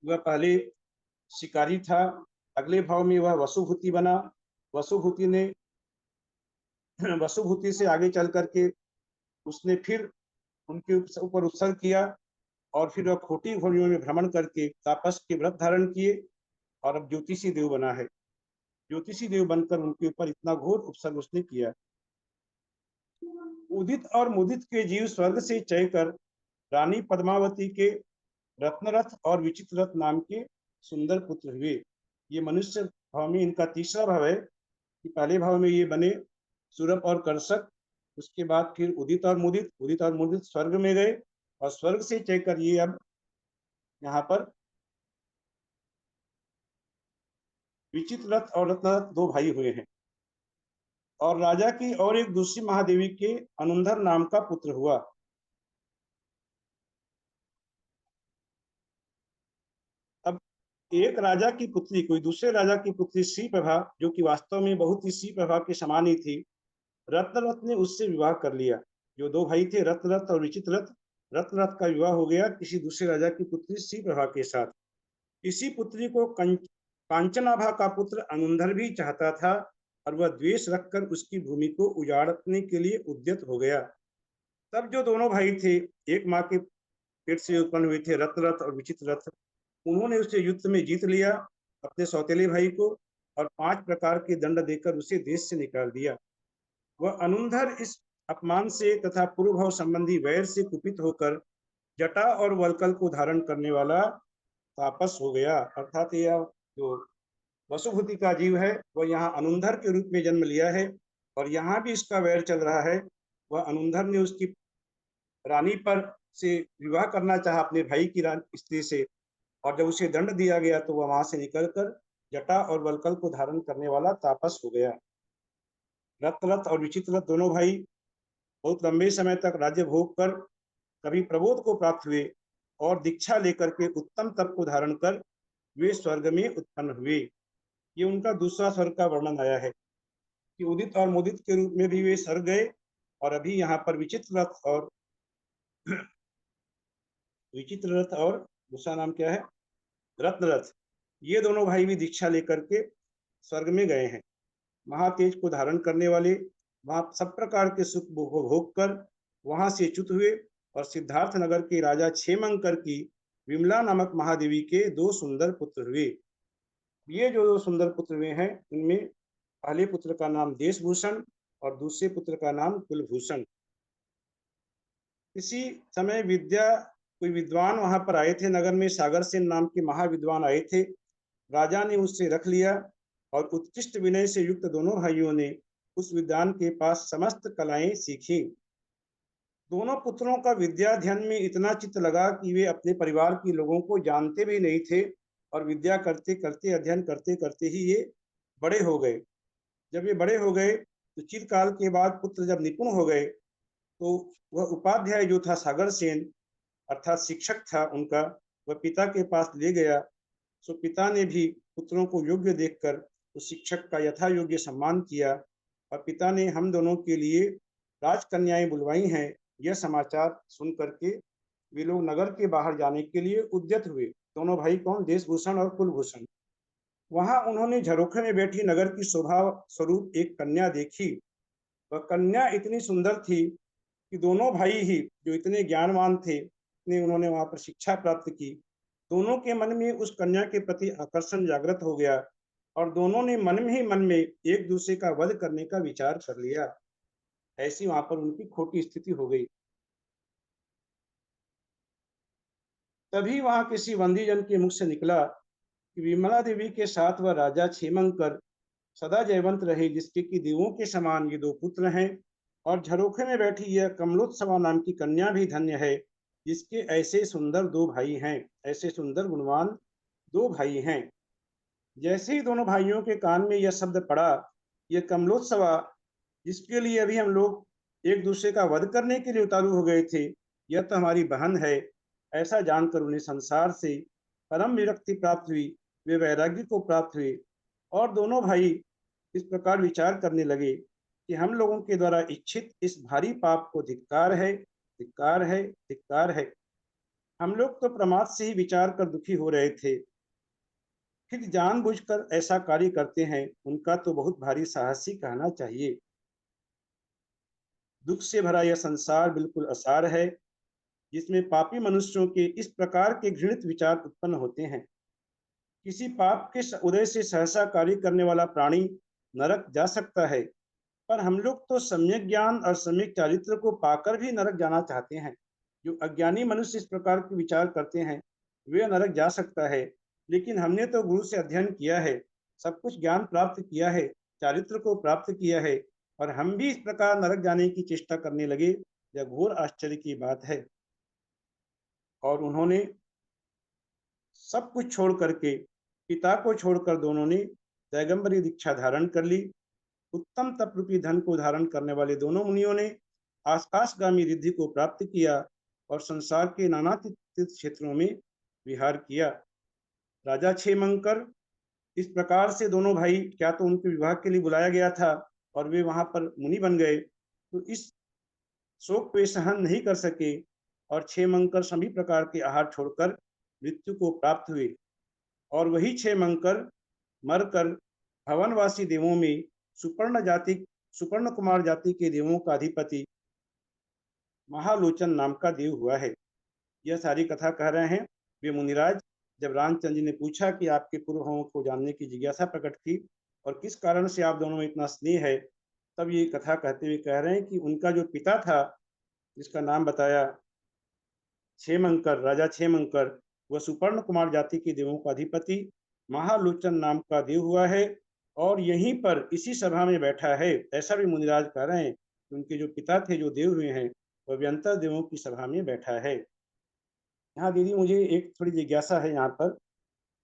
वह पहले शिकारी था, अगले भाव में वह वसुभूति बना। वसुभूति ने वसुभूति से आगे चल करके उसने फिर उनके ऊपर उत्सर्ग किया और फिर वह खोटी घोड़ियों में भ्रमण करके तापस के व्रत धारण किए और अब ज्योतिषी देव बना है। ज्योतिषी देव बनकर उनके ऊपर इतना घोर उपसर्ग उसने किया। उदित और मुदित के जीव स्वर्ग से चय कर रानी पद्मावती के रत्नरथ और विचित्ररथ नाम के सुंदर पुत्र हुए। ये मनुष्य भाव में इनका तीसरा भाव है कि पहले भाव में ये बने सुरभ और कर्षक, उसके बाद फिर उदित और मुदित स्वर्ग में गए और स्वर्ग से चय कर ये अब यहाँ पर विचित्ररथ और रत्नरथ दो भाई हुए हैं। और राजा की और एक दूसरी महादेवी के अनुंधर नाम का पुत्र हुआ। अब एक राजा की पुत्री कोई दूसरे राजा की पुत्री श्री प्रभा, जो कि वास्तव में बहुत ही श्री प्रभा के समान ही थी, रत्नरथ ने उससे विवाह कर लिया। जो दो भाई थे रत्नरथ और विचित्ररथ, रत्नरथ का विवाह हो गया किसी दूसरे राजा की पुत्री श्री प्रभा के साथ। इसी पुत्री को कांचनाभा का पुत्र अनुंधर भी चाहता था और वह द्वेष रखकर उसकी भूमि को उजाड़ने के लिए उद्यत हो गया। तब जो दोनों भाई थे एक माँ के पेट से उत्पन्न हुए थे रत्नरथ और विचित्ररथ, उन्होंने उसे युद्ध में जीत लिया अपने सौतेले भाई को और 5 प्रकार के दंड देकर उसे देश से निकाल दिया। वह अनुंधर इस अपमान से तथा पूर्व भाव संबंधी वैर से कुपित होकर जटा और वलकल को धारण करने वाला तापस हो गया। अर्थात यह जो वसुभूति का जीव है वह यहाँ अनुंधर के रूप में जन्म लिया है और यहाँ भी इसका वैर चल रहा है। वह अनुंधर ने उसकी रानी पर से विवाह करना चाहा अपने भाई की स्त्री से और जब उसे दंड दिया गया तो वह वहां से निकलकर जटा और वलकल को धारण करने वाला तापस हो गया। रत्नरथ और विचित्ररथ दोनों भाई बहुत लंबे समय तक राज्य भोग कर कभी प्रबोध को प्राप्त हुए और दीक्षा लेकर के उत्तम तप को धारण कर वे स्वर्ग में उत्पन्न हुए। ये उनका दूसरा स्वर्ग का वर्णन आया है। कि उदित और मुदित के रूप में भी वे सर गए, और अभी यहाँ पर विचित्र रथ और दूसरा नाम क्या है, रत्न रथ, ये दोनों भाई भी दीक्षा लेकर के स्वर्ग में गए हैं। महातेज को धारण करने वाले वहां सब प्रकार के सुख भोग कर वहां से च्युत हुए, और सिद्धार्थ नगर के राजा क्षेमंकर की विमला नामक महादेवी के 2 सुंदर पुत्र हुए। ये जो 2 सुंदर पुत्र हुए हैं, उनमें पहले पुत्र का नाम देशभूषण और दूसरे पुत्र का नाम कुलभूषण। इसी समय कोई विद्वान वहां पर आए थे, नगर में सागर सेन नाम के महाविद्वान आए थे। राजा ने उससे रख लिया, और उत्कृष्ट विनय से युक्त दोनों भाइयों ने उस विद्वान के पास समस्त कलाएं सीखी। दोनों पुत्रों का विद्या अध्ययन में इतना चित्त लगा कि वे अपने परिवार के लोगों को जानते भी नहीं थे, और विद्या करते करते, अध्ययन करते करते ही ये बड़े हो गए। जब ये बड़े हो गए तो चिरकाल के बाद पुत्र जब निपुण हो गए, तो वह उपाध्याय जो था सागर सेन, अर्थात शिक्षक था उनका, वह पिता के पास ले गया। सो पिता ने भी पुत्रों को योग्य देखकर उस शिक्षक का यथा योग्य सम्मान किया, और पिता ने हम दोनों के लिए राजकन्याएं बुलवाई हैं। यह समाचार सुन करके वे लोग नगर के बाहर जाने के लिए उद्यत हुए। दोनों भाई कौन, देशभूषण और कुलभूषण। वहां उन्होंने झरोखे में बैठी नगर की शोभा स्वरूप एक कन्या देखी। वह कन्या इतनी सुंदर थी कि दोनों भाई ही जो इतने ज्ञानवान थे, उन्होंने वहां पर शिक्षा प्राप्त की। दोनों के मन में उस कन्या के प्रति आकर्षण जागृत हो गया, और दोनों ने मन में ही मन में एक दूसरे का वध करने का विचार कर लिया। ऐसी वहां पर उनकी खोटी स्थिति हो गई। तभी वहां किसी वंदीजन के मुख से निकला कि विमला देवी के साथ वह राजा क्षेमंकर सदा जयवंत रहे, जिसके कि देवों के समान ये 2 पुत्र हैं, और झरोखे में बैठी यह कमलोत्सवा नाम की कन्या भी धन्य है, जिसके ऐसे सुंदर 2 भाई हैं, ऐसे सुंदर गुणवान 2 भाई हैं। जैसे ही दोनों भाइयों के कान में यह शब्द पड़ा, यह कमलोत्सवा, जिसके लिए अभी हम लोग एक दूसरे का वध करने के लिए उतारू हो गए थे, यह तो हमारी बहन है। ऐसा जानकर उन्हें संसार से परम विरक्ति प्राप्त हुई, वे वैराग्य को प्राप्त हुए, और दोनों भाई इस प्रकार विचार करने लगे कि हम लोगों के द्वारा इच्छित इस भारी पाप को धिक्कार है, धिक्कार है, धिक्कार है। हम लोग तो प्रमाद से ही विचार कर दुखी हो रहे थे, फिर जानबूझकर ऐसा कार्य करते हैं, उनका तो बहुत भारी साहसी कहना चाहिए। दुख से भरा यह संसार बिल्कुल असार है, जिसमें पापी मनुष्यों के इस प्रकार के घृणित विचार उत्पन्न होते हैं। किसी पाप के उदय से सहसा कार्य करने वाला प्राणी नरक जा सकता है, पर हम लोग तो सम्यक ज्ञान और सम्यक चारित्र को पाकर भी नरक जाना चाहते हैं। जो अज्ञानी मनुष्य इस प्रकार के विचार करते हैं, वे नरक जा सकता है, लेकिन हमने तो गुरु से अध्ययन किया है, सब कुछ ज्ञान प्राप्त किया है, चारित्र को प्राप्त किया है, और हम भी इस प्रकार नरक जाने की चेष्टा करने लगे, यह घोर आश्चर्य की बात है। और उन्होंने सब कुछ छोड़ करके, पिता को छोड़कर दोनों ने दैगंबरी दीक्षा धारण कर ली। उत्तम तप रूपी धन को धारण करने वाले दोनों मुनियों ने आकाशगामी रिद्धि को प्राप्त किया, और संसार के नाना तीर्थ क्षेत्रों में विहार किया। राजा क्षेमंकर इस प्रकार से दोनों भाई, क्या तो उनके विवाह के लिए बुलाया गया था और वे वहां पर मुनि बन गए, तो इस शोक को सहन नहीं कर सके, और क्षेमंकर सभी प्रकार के आहार छोड़कर मृत्यु को प्राप्त हुए। और वही क्षेमंकर मरकर भवनवासी देवों में सुपर्ण कुमार जाति के देवों का अधिपति महालोचन नाम का देव हुआ है। यह सारी कथा कह रहे हैं वे मुनिराज। जब रामचंद्र जी ने पूछा कि आपके पूर्वों को जानने की जिज्ञासा प्रकट की और किस कारण से आप दोनों में इतना स्नेह है, तब ये कथा कहते हुए कह रहे हैं कि उनका जो पिता था, जिसका नाम बताया क्षेमंकर, राजा क्षेमंकर, वह सुपर्ण कुमार जाति के देवों का अधिपति महालोचन नाम का देव हुआ है, और यहीं पर इसी सभा में बैठा है। ऐसा भी मुनिराज कह रहे हैं कि उनके जो पिता थे, जो देव हुए हैं, वह व्यंतर देवों की सभा में बैठा है। यहाँ दीदी मुझे एक थोड़ी जिज्ञासा है यहाँ पर।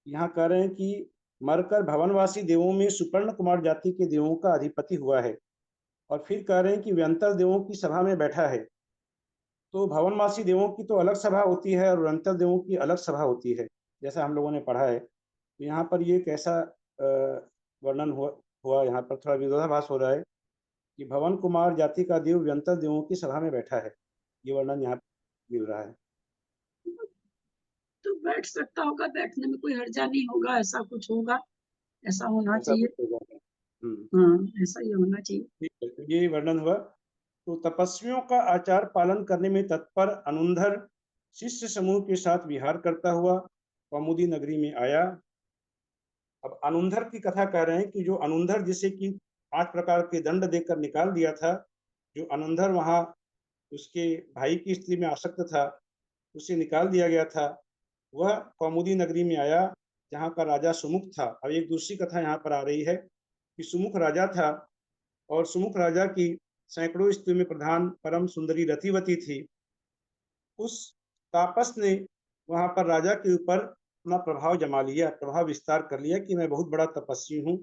यहाँ कह रहे हैं कि मरकर भवनवासी देवों में सुपर्ण कुमार जाति के देवों का अधिपति हुआ है, और फिर कह रहे हैं कि व्यंतर देवों की सभा में बैठा है। तो भवनवासी देवों की तो अलग सभा होती है और व्यंतर देवों की अलग सभा होती है, जैसा हम लोगों ने पढ़ा है। तो यहाँ पर ये कैसा वर्णन हुआ, हुआ, यहाँ पर थोड़ा विरोधाभास हो रहा है कि भवन कुमार जाति का देव व्यंतर देवों की सभा में बैठा है, ये वर्णन यहाँ मिल रहा है। तो बैठ सकता होगा, बैठने में कोई हर्जा नहीं होगा, ऐसा कुछ होगा, ऐसा होना ऐसा चाहिए। कुछ होगा। हाँ, ऐसा ही होना चाहिए। ठीक है, तो ये वर्णन हुआ। तो तपस्वियों का आचार पालन करने में तत्पर अनुंधर शिष्य समूह के साथ विहार करता हुआ कौमुदी नगरी में आया। अब अनुंधर की कथा कह रहे हैं कि जो अनुंधर जिसे कि 5 प्रकार के दंड देकर निकाल दिया था, जो अनुंधर वहां उसके भाई की स्त्री में आसक्त था, उसे निकाल दिया गया था, वह कौमुदी नगरी में आया जहाँ का राजा सुमुख था। अब एक दूसरी कथा यहाँ पर आ रही है कि सुमुख राजा था और सुमुख राजा की सैकड़ों स्त्रियों में प्रधान परम सुंदरी रतिवती थी। उस तापस ने वहां पर राजा के ऊपर अपना प्रभाव जमा लिया, प्रभाव विस्तार कर लिया कि मैं बहुत बड़ा तपस्वी हूँ,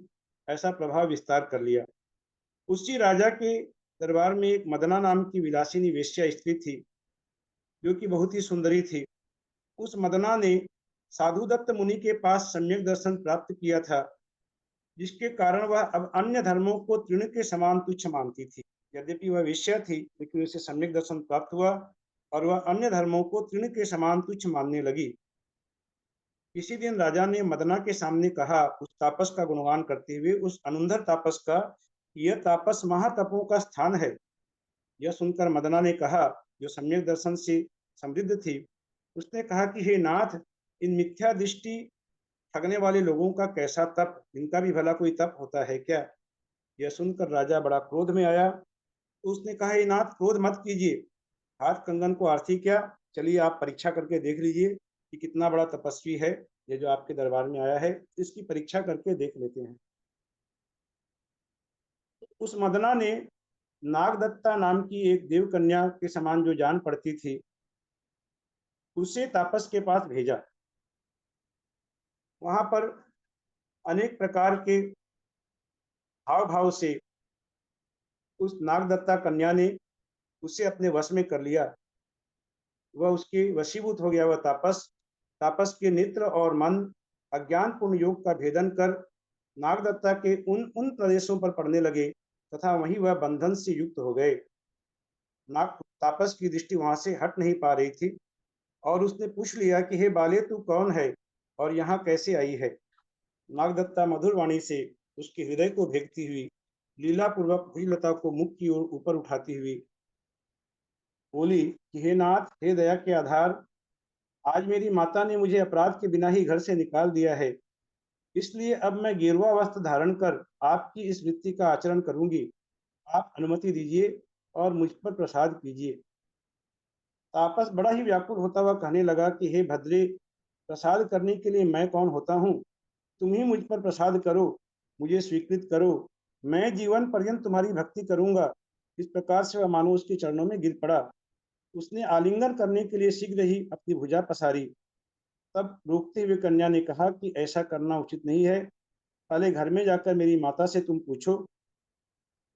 ऐसा प्रभाव विस्तार कर लिया। उसी राजा के दरबार में एक मदना नाम की विलासिनी वेश्या स्त्री थी जो कि बहुत ही सुंदरी थी। उस मदना ने साधुदत्त मुनि के पास सम्यक दर्शन प्राप्त किया था, जिसके कारण वह अब अन्य धर्मों को तृण के समान तुच्छ मानती थी। यद्यपि वह वेश्या थी लेकिन उसे सम्यक दर्शन प्राप्त हुआ और वह अन्य धर्मों को तृण के समान तुच्छ मानने लगी। इसी दिन राजा ने मदना के सामने कहा, उस तापस का गुणगान करते हुए, उस अनुंधर तापस का, यह तापस महातपों का स्थान है। यह सुनकर मदना ने कहा, जो सम्यक दर्शन से समृद्ध थी, उसने कहा कि हे नाथ, इन मिथ्या दृष्टि ठगने वाले लोगों का कैसा तप, इनका भी भला कोई तप होता है क्या? यह सुनकर राजा बड़ा क्रोध में आया। तो उसने कहा, हे नाथ, क्रोध मत कीजिए, हाथ कंगन को आरती क्या, चलिए आप परीक्षा करके देख लीजिए कि कितना बड़ा तपस्वी है ये जो आपके दरबार में आया है, इसकी परीक्षा करके देख लेते हैं। उस मदना ने नागदत्ता नाम की एक देव कन्या के समान जो जान पड़ती थी, उसे तापस के पास भेजा। वहां पर अनेक प्रकार के हाव भाव से उस नागदत्ता कन्या ने उसे अपने वश में कर लिया। वह उसके वशीभूत हो गया। वह तापस तापस के नेत्र और मन अज्ञानपूर्ण योग का भेदन कर नागदत्ता के उन उन प्रदेशों पर पड़ने लगे तथा वहीं वह बंधन से युक्त हो गए। नाग तापस की दृष्टि वहां से हट नहीं पा रही थी और उसने पूछ लिया कि हे बाले, तू कौन है और यहाँ कैसे आई है? नागदत्ता मधुर वाणी से उसके हृदय को भेदती हुई लीला पूर्वक भुजलता को मुख की ओर ऊपर उठाती हुई बोली कि हे नाथ, हे दया के आधार, आज मेरी माता ने मुझे अपराध के बिना ही घर से निकाल दिया है, इसलिए अब मैं गेरुआ वस्त्र धारण कर आपकी इस वृत्ति का आचरण करूंगी। आप अनुमति दीजिए और मुझ पर प्रसाद कीजिए। तापस बड़ा ही व्याकुल होता हुआ कहने लगा कि हे भद्रे, प्रसाद करने के लिए मैं कौन होता हूँ? तुम ही मुझ पर प्रसाद करो, मुझे स्वीकृत करो, मैं जीवन पर्यंत तुम्हारी भक्ति करूंगा। इस प्रकार से वह मानो उसके चरणों में गिर पड़ा। उसने आलिंगन करने के लिए शीघ्र ही अपनी भुजा पसारी। तब रोकते हुए कन्या ने कहा कि ऐसा करना उचित नहीं है, पहले घर में जाकर मेरी माता से तुम पूछो,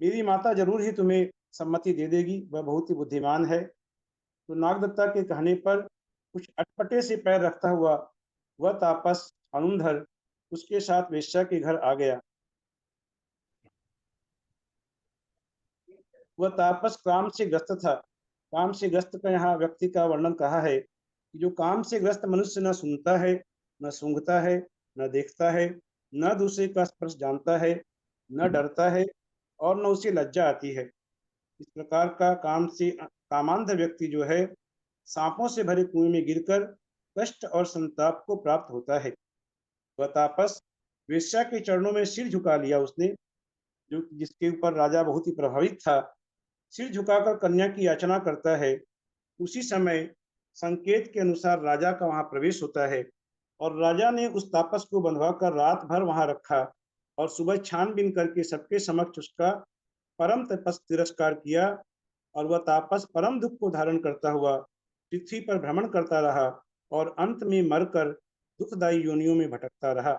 मेरी माता जरूर ही तुम्हें सम्मति दे देगी, वह बहुत ही बुद्धिमान है। तो नागदत्ता के कहने पर कुछ अटपटे से पैर रखता हुआ वह तापस अनुंधर उसके साथ वेश्या के घर आ गया। वह तापस काम से ग्रस्त था। काम से ग्रस्त का यहाँ व्यक्ति का वर्णन कहा है कि जो काम से ग्रस्त मनुष्य न सुनता है, न सूंघता है, न देखता है, न दूसरे का स्पर्श जानता है, न डरता है और न उसे लज्जा आती है। इस प्रकार का कामांध व्यक्ति जो है, सांपों से भरे कुएं में गिरकर कष्ट और संताप को प्राप्त होता है। वह तापस वेश्या के चरणों में सिर झुका लिया उसने, जो जिसके ऊपर राजा बहुत ही प्रभावित था। सिर झुकाकर कन्या की याचना करता है। उसी समय संकेत के अनुसार राजा का वहां प्रवेश होता है और राजा ने उस तापस को बंधवा कर रात भर वहां रखा और सुबह छानबीन करके सबके समक्ष उसका परम तपस तिरस्कार किया और वह तापस परम दुख को धारण करता हुआ पृथ्वी पर भ्रमण करता रहा और अंत में मरकर दुखदायी योनियों में भटकता रहा।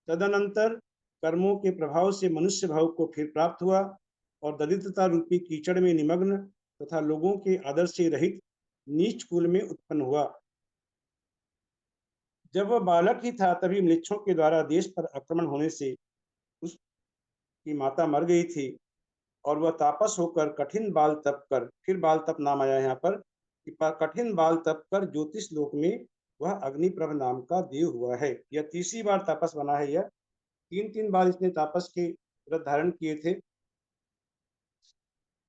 तदनंतर कर्मों के प्रभाव से मनुष्य भाव को फिर प्राप्त हुआ और दरिद्रता रूपी कीचड़ में निमग्न तथा लोगों के आदर से रहित नीच कुल में उत्पन्न हुआ। जब वह बालक ही था तभी म्लेच्छों के द्वारा देश पर आक्रमण होने से की माता मर गई थी और वह तापस होकर कठिन बाल तप कर, फिर बाल तप नाम आया यहाँ पर, कि कठिन बाल तप कर ज्योतिष लोक में वह अग्निप्रभ नाम का देव हुआ है। यह तीसरी बार तापस बना है। यह 3-3 बार इसने तापस के व्रत धारण किए थे।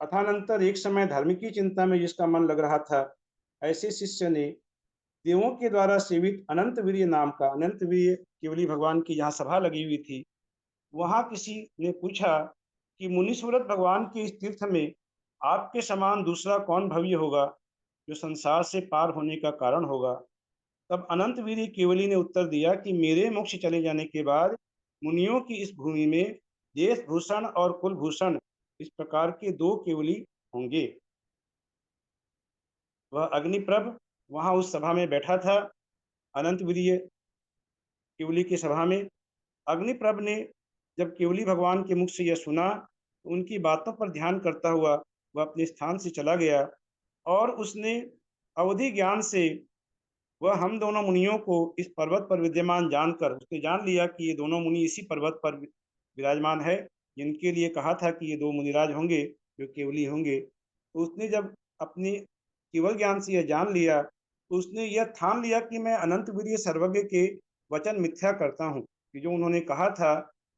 अथानंतर एक समय धर्म की चिंता में जिसका मन लग रहा था, ऐसे शिष्य ने देवों के द्वारा सेवित अनंत वीर्य नाम का, अनंत वीर्य केवली भगवान की जहाँ सभा लगी हुई थी, वहां किसी ने पूछा कि मुनीश्वरत भगवान के इस तीर्थ में आपके समान दूसरा कौन भव्य होगा जो संसार से पार होने का कारण होगा। तब अनंत वीर्य केवली ने उत्तर दिया कि मेरे मोक्ष चले जाने के बाद मुनियों की इस भूमि में देश भूषण और कुलभूषण इस प्रकार के 2 केवली होंगे। वह अग्निप्रभ वहां उस सभा में बैठा था, अनंत वीर्य केवली की सभा में। अग्निप्रभ ने जब केवली भगवान के मुख से यह सुना तो उनकी बातों पर ध्यान करता हुआ वह अपने स्थान से चला गया और उसने अवधि ज्ञान से वह हम दोनों मुनियों को इस पर्वत पर विद्यमान जानकर उसने जान लिया कि ये दोनों मुनि इसी पर्वत पर विराजमान है, जिनके लिए कहा था कि ये 2 मुनिराज होंगे जो केवली होंगे। तो उसने जब अपने केवल ज्ञान से यह जान लिया तो उसने यह ठान लिया कि मैं अनंत वीर्य सर्वज्ञ के वचन मिथ्या करता हूँ, कि जो उन्होंने कहा था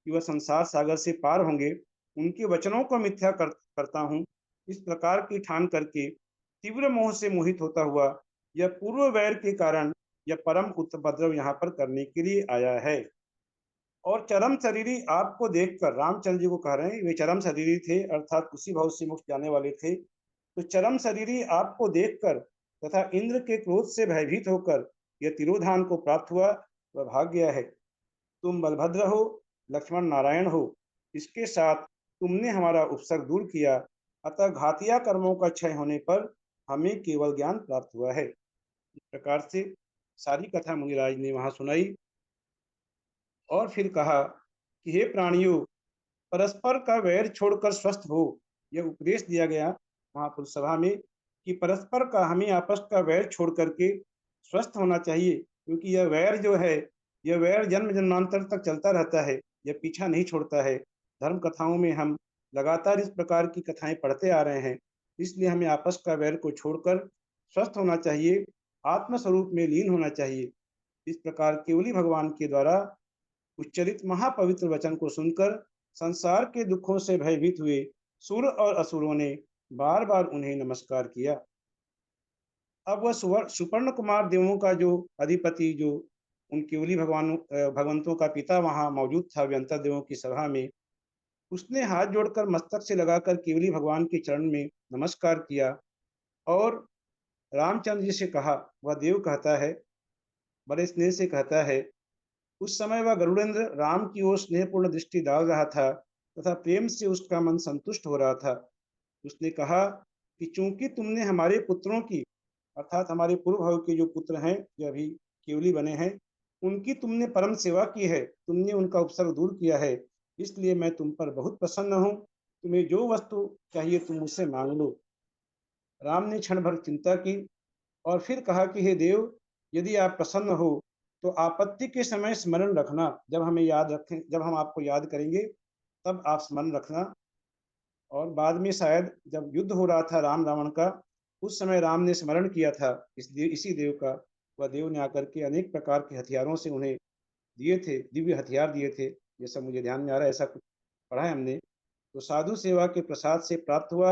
कि वह संसार सागर से पार होंगे, उनके वचनों को मिथ्या करता हूँ। इस प्रकार की ठान करके तीव्र मोह से मोहित होता हुआ यह पूर्व वैर के कारण यह परम उपद्रव यहाँ पर करने के लिए आया है। और चरम शरीरी आपको देखकर, रामचंद्र जी को कह रहे हैं, वे चरम शरीरी थे अर्थात उसी भाव से मोक्ष जाने वाले थे। तो चरम शरीरी आपको देखकर तथा इंद्र के क्रोध से भयभीत होकर यह तिरोधान को प्राप्त हुआ, वह भाग गया है। तुम बलभद्र हो, लक्ष्मण नारायण हो, इसके साथ तुमने हमारा उपसर्ग दूर किया, अतः घातिया कर्मों का क्षय होने पर हमें केवल ज्ञान प्राप्त हुआ है। इस प्रकार से सारी कथा मुनिराज ने वहां सुनाई और फिर कहा कि हे प्राणियों, परस्पर का वैर छोड़कर स्वस्थ हो। यह उपदेश दिया गया महापुरुष सभा में कि परस्पर का, हमें आपस का वैर छोड़ करके स्वस्थ होना चाहिए, क्योंकि यह वैर जो है, यह वैर जन्म जन्मांतर तक चलता रहता है, यह पीछा नहीं छोड़ता है। धर्म कथाओं में हम लगातार इस प्रकार की कथाएं पढ़ते आ रहे हैं, इसलिए हमें आपस का वैर को छोड़कर स्वस्थ होना चाहिए, आत्मस्वरूप में लीन होना चाहिए। इस प्रकार केवली भगवान के द्वारा उच्चरित महापवित्र वचन को सुनकर संसार के दुखों से भयभीत हुए सुर और असुरों ने बार बार उन्हें नमस्कार किया। अब वह सुपर्ण कुमार देवों का जो अधिपति, जो उन केवली भगवंतों का पिता वहां मौजूद था व्यंतर देवों की सभा में, उसने हाथ जोड़कर मस्तक से लगाकर केवली भगवान के चरण में नमस्कार किया और रामचंद्र जी से कहा, वह देव कहता है, बड़े स्नेह से कहता है, उस समय वह गरुड़ेंद्र राम की ओर स्नेहपूर्ण दृष्टि डाल रहा था तथा प्रेम से उसका मन संतुष्ट हो रहा था। उसने कहा कि चूंकि तुमने हमारे पुत्रों की, अर्थात हमारे पूर्व भाव के जो पुत्र हैं जो अभी केवली बने हैं, उनकी तुमने परम सेवा की है, तुमने उनका उपसर्ग दूर किया है, इसलिए मैं तुम पर बहुत प्रसन्न हूँ। तुम्हें जो वस्तु चाहिए तुम मुझसे मांग लो। राम ने क्षण भर चिंता की और फिर कहा कि हे देव, यदि आप प्रसन्न हो तो आपत्ति के समय स्मरण रखना, जब हमें याद रखें, जब हम आपको याद करेंगे तब आप स्मरण रखना। और बाद में शायद जब युद्ध हो रहा था राम रावण का, उस समय राम ने स्मरण किया था इसी देव का। वह देव ने आकर के अनेक प्रकार के हथियारों से उन्हें दिए थे, दिव्य हथियार दिए थे, ये सब मुझे ध्यान में आ रहा है, ऐसा कुछ पढ़ा है हमने। तो साधु सेवा के प्रसाद से प्राप्त हुआ,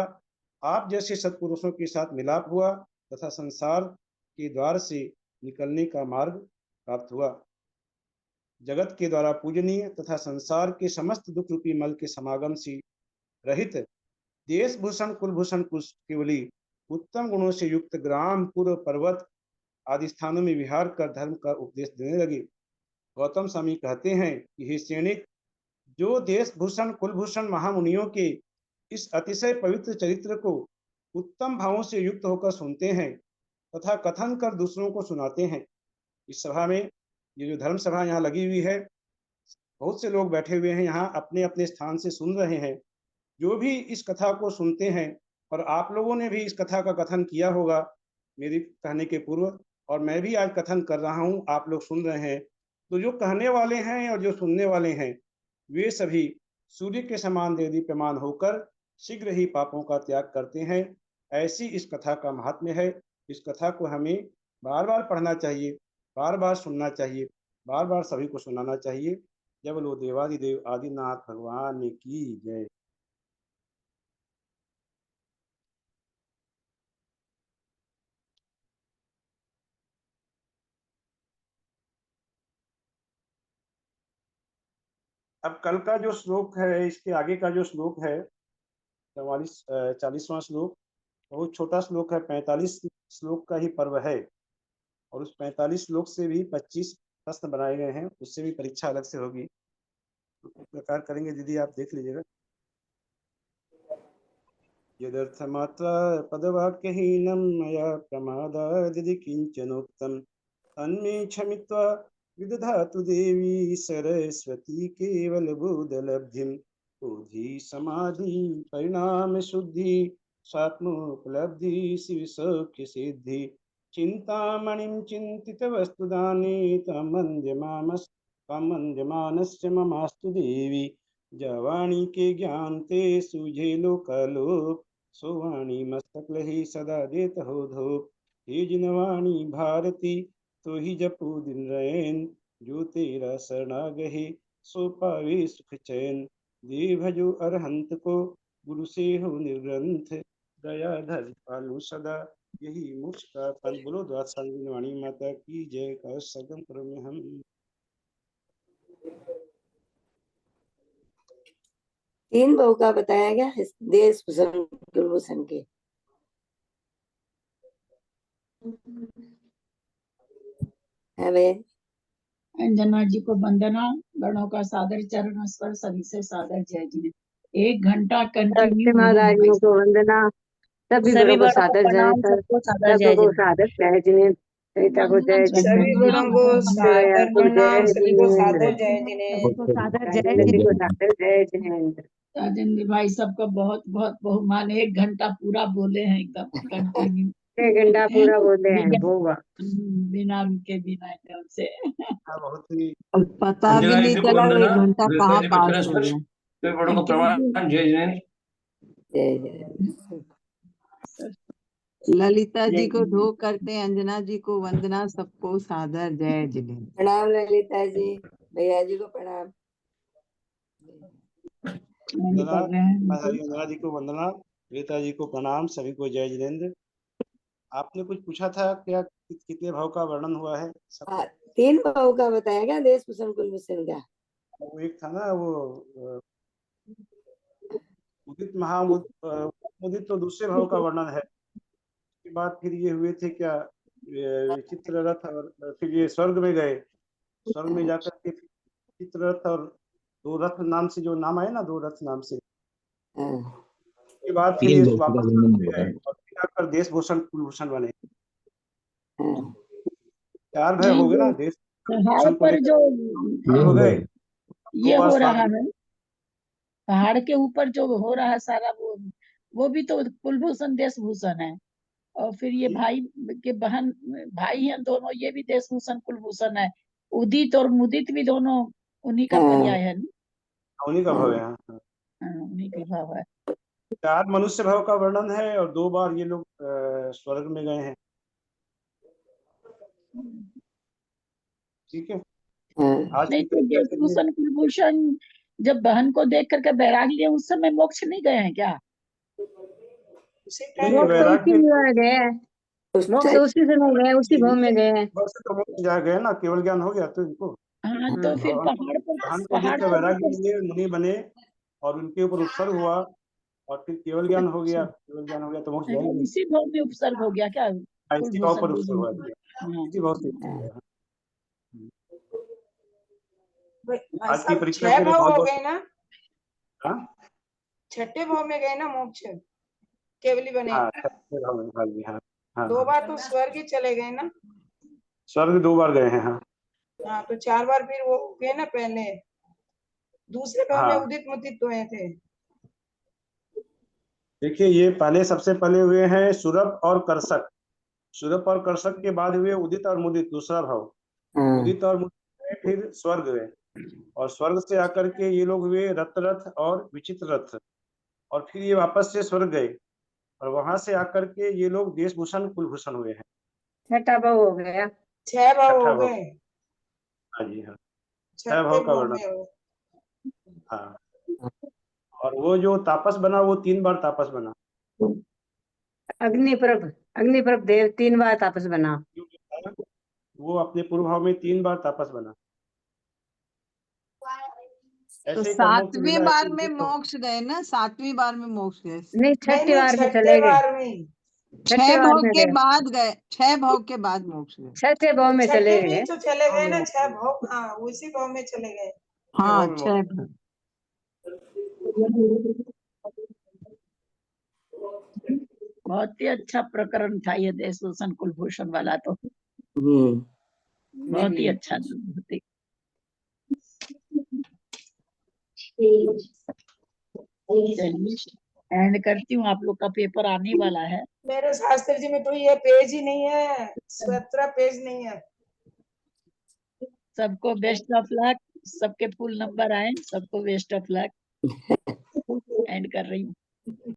आप जैसे सत्पुरुषों के साथ मिलाप हुआ तथा संसार के द्वार से निकलने का मार्ग प्राप्त हुआ। जगत के द्वारा पूजनीय तथा संसार के समस्त दुख रूपी मल के समागम से रहित देश भूषण कुलभूषण केवली उत्तम गुणों से युक्त ग्राम पूर्व पर्वत आदि स्थानों में विहार कर धर्म का उपदेश देने लगे। गौतम स्वामी कहते हैं कि हे सैनिक, जो देश भूषण कुलभूषण महामुनियों के इस अतिशय पवित्र चरित्र को उत्तम भावों से युक्त होकर सुनते हैं तथा कथन कर दूसरों को सुनाते हैं। इस सभा में, ये जो धर्म सभा यहाँ लगी हुई है, बहुत से लोग बैठे हुए हैं यहाँ, अपने अपने स्थान से सुन रहे हैं। जो भी इस कथा को सुनते हैं, और आप लोगों ने भी इस कथा का कथन किया होगा मेरे कहने के पूर्व, और मैं भी आज कथन कर रहा हूँ, आप लोग सुन रहे हैं। तो जो कहने वाले हैं और जो सुनने वाले हैं, वे सभी सूर्य के समान देदीप्यमान होकर शीघ्र ही पापों का त्याग करते हैं। ऐसी इस कथा का महात्म्य है। इस कथा को हमें बार बार पढ़ना चाहिए, बार बार सुनना चाहिए, बार बार सभी को सुनाना चाहिए। जब लो देवादिदेव आदिनाथ भगवान की जय। अब कल का जो श्लोक है, इसके आगे का जो श्लोक है 40वां श्लोक, बहुत छोटा श्लोक है, 45 श्लोक का ही पर्व है। और उस 45 श्लोक से भी 25 प्रश्न बनाए गए हैं, उससे भी परीक्षा अलग से होगी। तो किस प्रकार करेंगे दीदी, आप देख लीजिएगा। यदर्थमात्रा पदवाक्यहीनं मया प्रमादादिति किंचनोक्तम् तन्मे क्षमित्वा विदधातु देवी सरस्वती केवलबोधलब्धिं। बुद्धि समाधि परिणाम शुद्धि स्वात्मोपलब्धि शिवसौख्य सिद्धि। चिंतामणिं चिन्तितवस्तुदाने तमन्यमानस्य ममास्तु देवी। जवाणी के ज्ञान ते सूझे लोकालोक सोवाणी मस्तकलहि सदा देत हो धूप। हे जिनवाणी भारती तो ही जपू दिन रैन। जो तेरा शरणागहि सो पावे सुख चैन। दे भजो अरहंत को गुरु से हो निर्ग्रंथ। दया धर पालू सदा यही मोक्ष का पंथ। बोलो द्वादशांगी वाणी माता की जय। का सगम करो में हम। तीन बहु का बताया गया इस देश भूषण कुलभूषण के। है वे अंजना जी को वंदना, गणों का सादर चरण स्पर्श, सभी से सादर जय जी। 1 घंटा कंटिन्यू महाराजियों को वंदना, सभी सभी बड़ों को बड़ों को सादर जय प्रणाम, कर, सबको सादर जय सबको जी। सादर जय जिने, सविता को जय वंदना जिने, सभी बड़ों को जया सादर को प्रणाम, जय सभी को सादर जिनेन्द्र, जय जिनेन्द्र। सभी को सादर जय जिनेन्द्र। राजेंद्र भाई सबका बहुत बहुत बहुमान। 1 घंटा पूरा बोले हैं एकदम कंटिन्यू। 1 घंटा पूरा बोले हैं बिना वो बिना रुके, बिना एकदम से। बहुत ही पता भी नहीं चला 1 घंटा कहाँ पास हो गया। सभी बड़ों को प्रणाम, जय जिनेन्द्र। जय जय। ललिता जी को धो करते, अंजना जी को वंदना, सबको सादर जय जिनेन्द्र। प्रणाम ललिता जी, भैया जी को प्रणाम। अंजना जी को वंदना, रीता जी को प्रणाम, सभी को जय जिनेन्द्र। आपने कुछ पूछा था क्या, कितने भाव का वर्णन हुआ है? हाँ, 3 बहु का बताया गया देश भूषण कुलभूषण का। वो एक था ना वो उदित उदित तो दूसरे भाव का वर्णन है। उसके बाद फिर ये हुए थे क्या, विचित्र रथ, और फिर ये स्वर्ग में गए। स्वर्ग में जाकर के चित्र रथ और 2 रथ नाम से जो नाम आए ना, 2 रथ नाम से, उसके बाद फिर ये वापस गए और फिर आकर देश भूषण कुलभूषण बने। 4 भय हो गए ना, देश पहाड़ पर जो हो गए। ये हो रहा है, पहाड़ के ऊपर जो हो रहा है सारा, वो भी तो कुलभूषण देशभूषण है। और फिर ये भाई के बहन भाई हैं दोनों, ये भी देशभूषण कुलभूषण है। उदित और मुदित भी दोनों उन्हीं का पर्याय है। उन्हीं का भाव है। उन्हीं का भाव है। 4 मनुष्य भाव का वर्णन है और 2 बार ये लोग स्वर्ग में गए हैं। ठीक है। आज नहीं तो देशभूषण कुलभूषण जब बहन को देख करके बैराग लिए, उस समय मोक्ष नहीं गए हैं क्या? मोक्ष उसी समय गए, उसी भाव में गए हैं। जा गए ना, केवल ज्ञान हो गया तो इनको। हाँ, तो फिर पहाड़ पर वैराग्य लिए मुनि बने और उनके ऊपर उपसर्ग हुआ और फिर केवल ज्ञान हो गया। केवल ज्ञान हो गया तो मोक्ष जाएंगे। इसी भाव में उपसर्ग हो गया क्या? इसी भाव पर उपसर्ग हुआ, इसी भाव से। आज की परीक्षा के लिए भाव हो बहुत गए ना, छठे भाव में गए ना मोक्ष, केवली बने। हाँ, 2 बार तो स्वर्ग ही चले गए ना। स्वर्ग 2 बार गए हैं। हाँ, तो 4 बार फिर वो गए ना, पहले दूसरे भाव में उदित मुदित हुए थे। देखिए, ये पहले सबसे पहले हुए हैं सुरभ और कर्षक। सुरभ और कर्षक के बाद हुए उदित और मुदित, दूसरा भाव। उदित और मुदित फिर स्वर्ग गए। और स्वर्ग से आकर के ये लोग हुए रथ और विचित्र रथ, और फिर ये वापस से स्वर्ग गए, और वहां से आकर के ये लोग देशभूषण कुलभूषण हुए हैं। छठा भाव हो गया। 6 भाव छठा हो भाव। गए, हाँ जी हाँ, 6 छठे भाव का भाव वर्णन। में हो। हाँ, और वो जो तापस बना वो 3 बार तापस बना। अग्निप्रभ देव 3 बार तापस बना। वो अपने पूर्व भाव में 3 बार तापस बना। तो ऐसे कर्मों की 7वीं लीला है बार कि में ये तो मोक्ष गए ना, 7वीं बार में मोक्ष गए। नहीं, नहीं छठे नहीं, बार में छठे चले गए। बार में, 6 छठे बार भाव में के गए। बाद गए, 6 भाव के बाद मोक्ष गए। छठे भाव में चले छठे में गए। ही तो चले गए ना, 6 भाव, हाँ उसी भाव में चले गए। हाँ, भाव में 6 भाव। बहुत ही अच्छा प्रकरण था ये देशभूषण कुलभूषण वाला, तो बहुत ही अच्छा था, बहुत ही। चलिए एंड करती हूँ, आप लोग का पेपर आने वाला है। मेरे शास्त्री जी में तो ये पेज ही नहीं है, 17 पेज नहीं है। सबको बेस्ट ऑफ लक, सबके फुल नंबर आए, सबको बेस्ट ऑफ लक। एंड कर रही हूँ।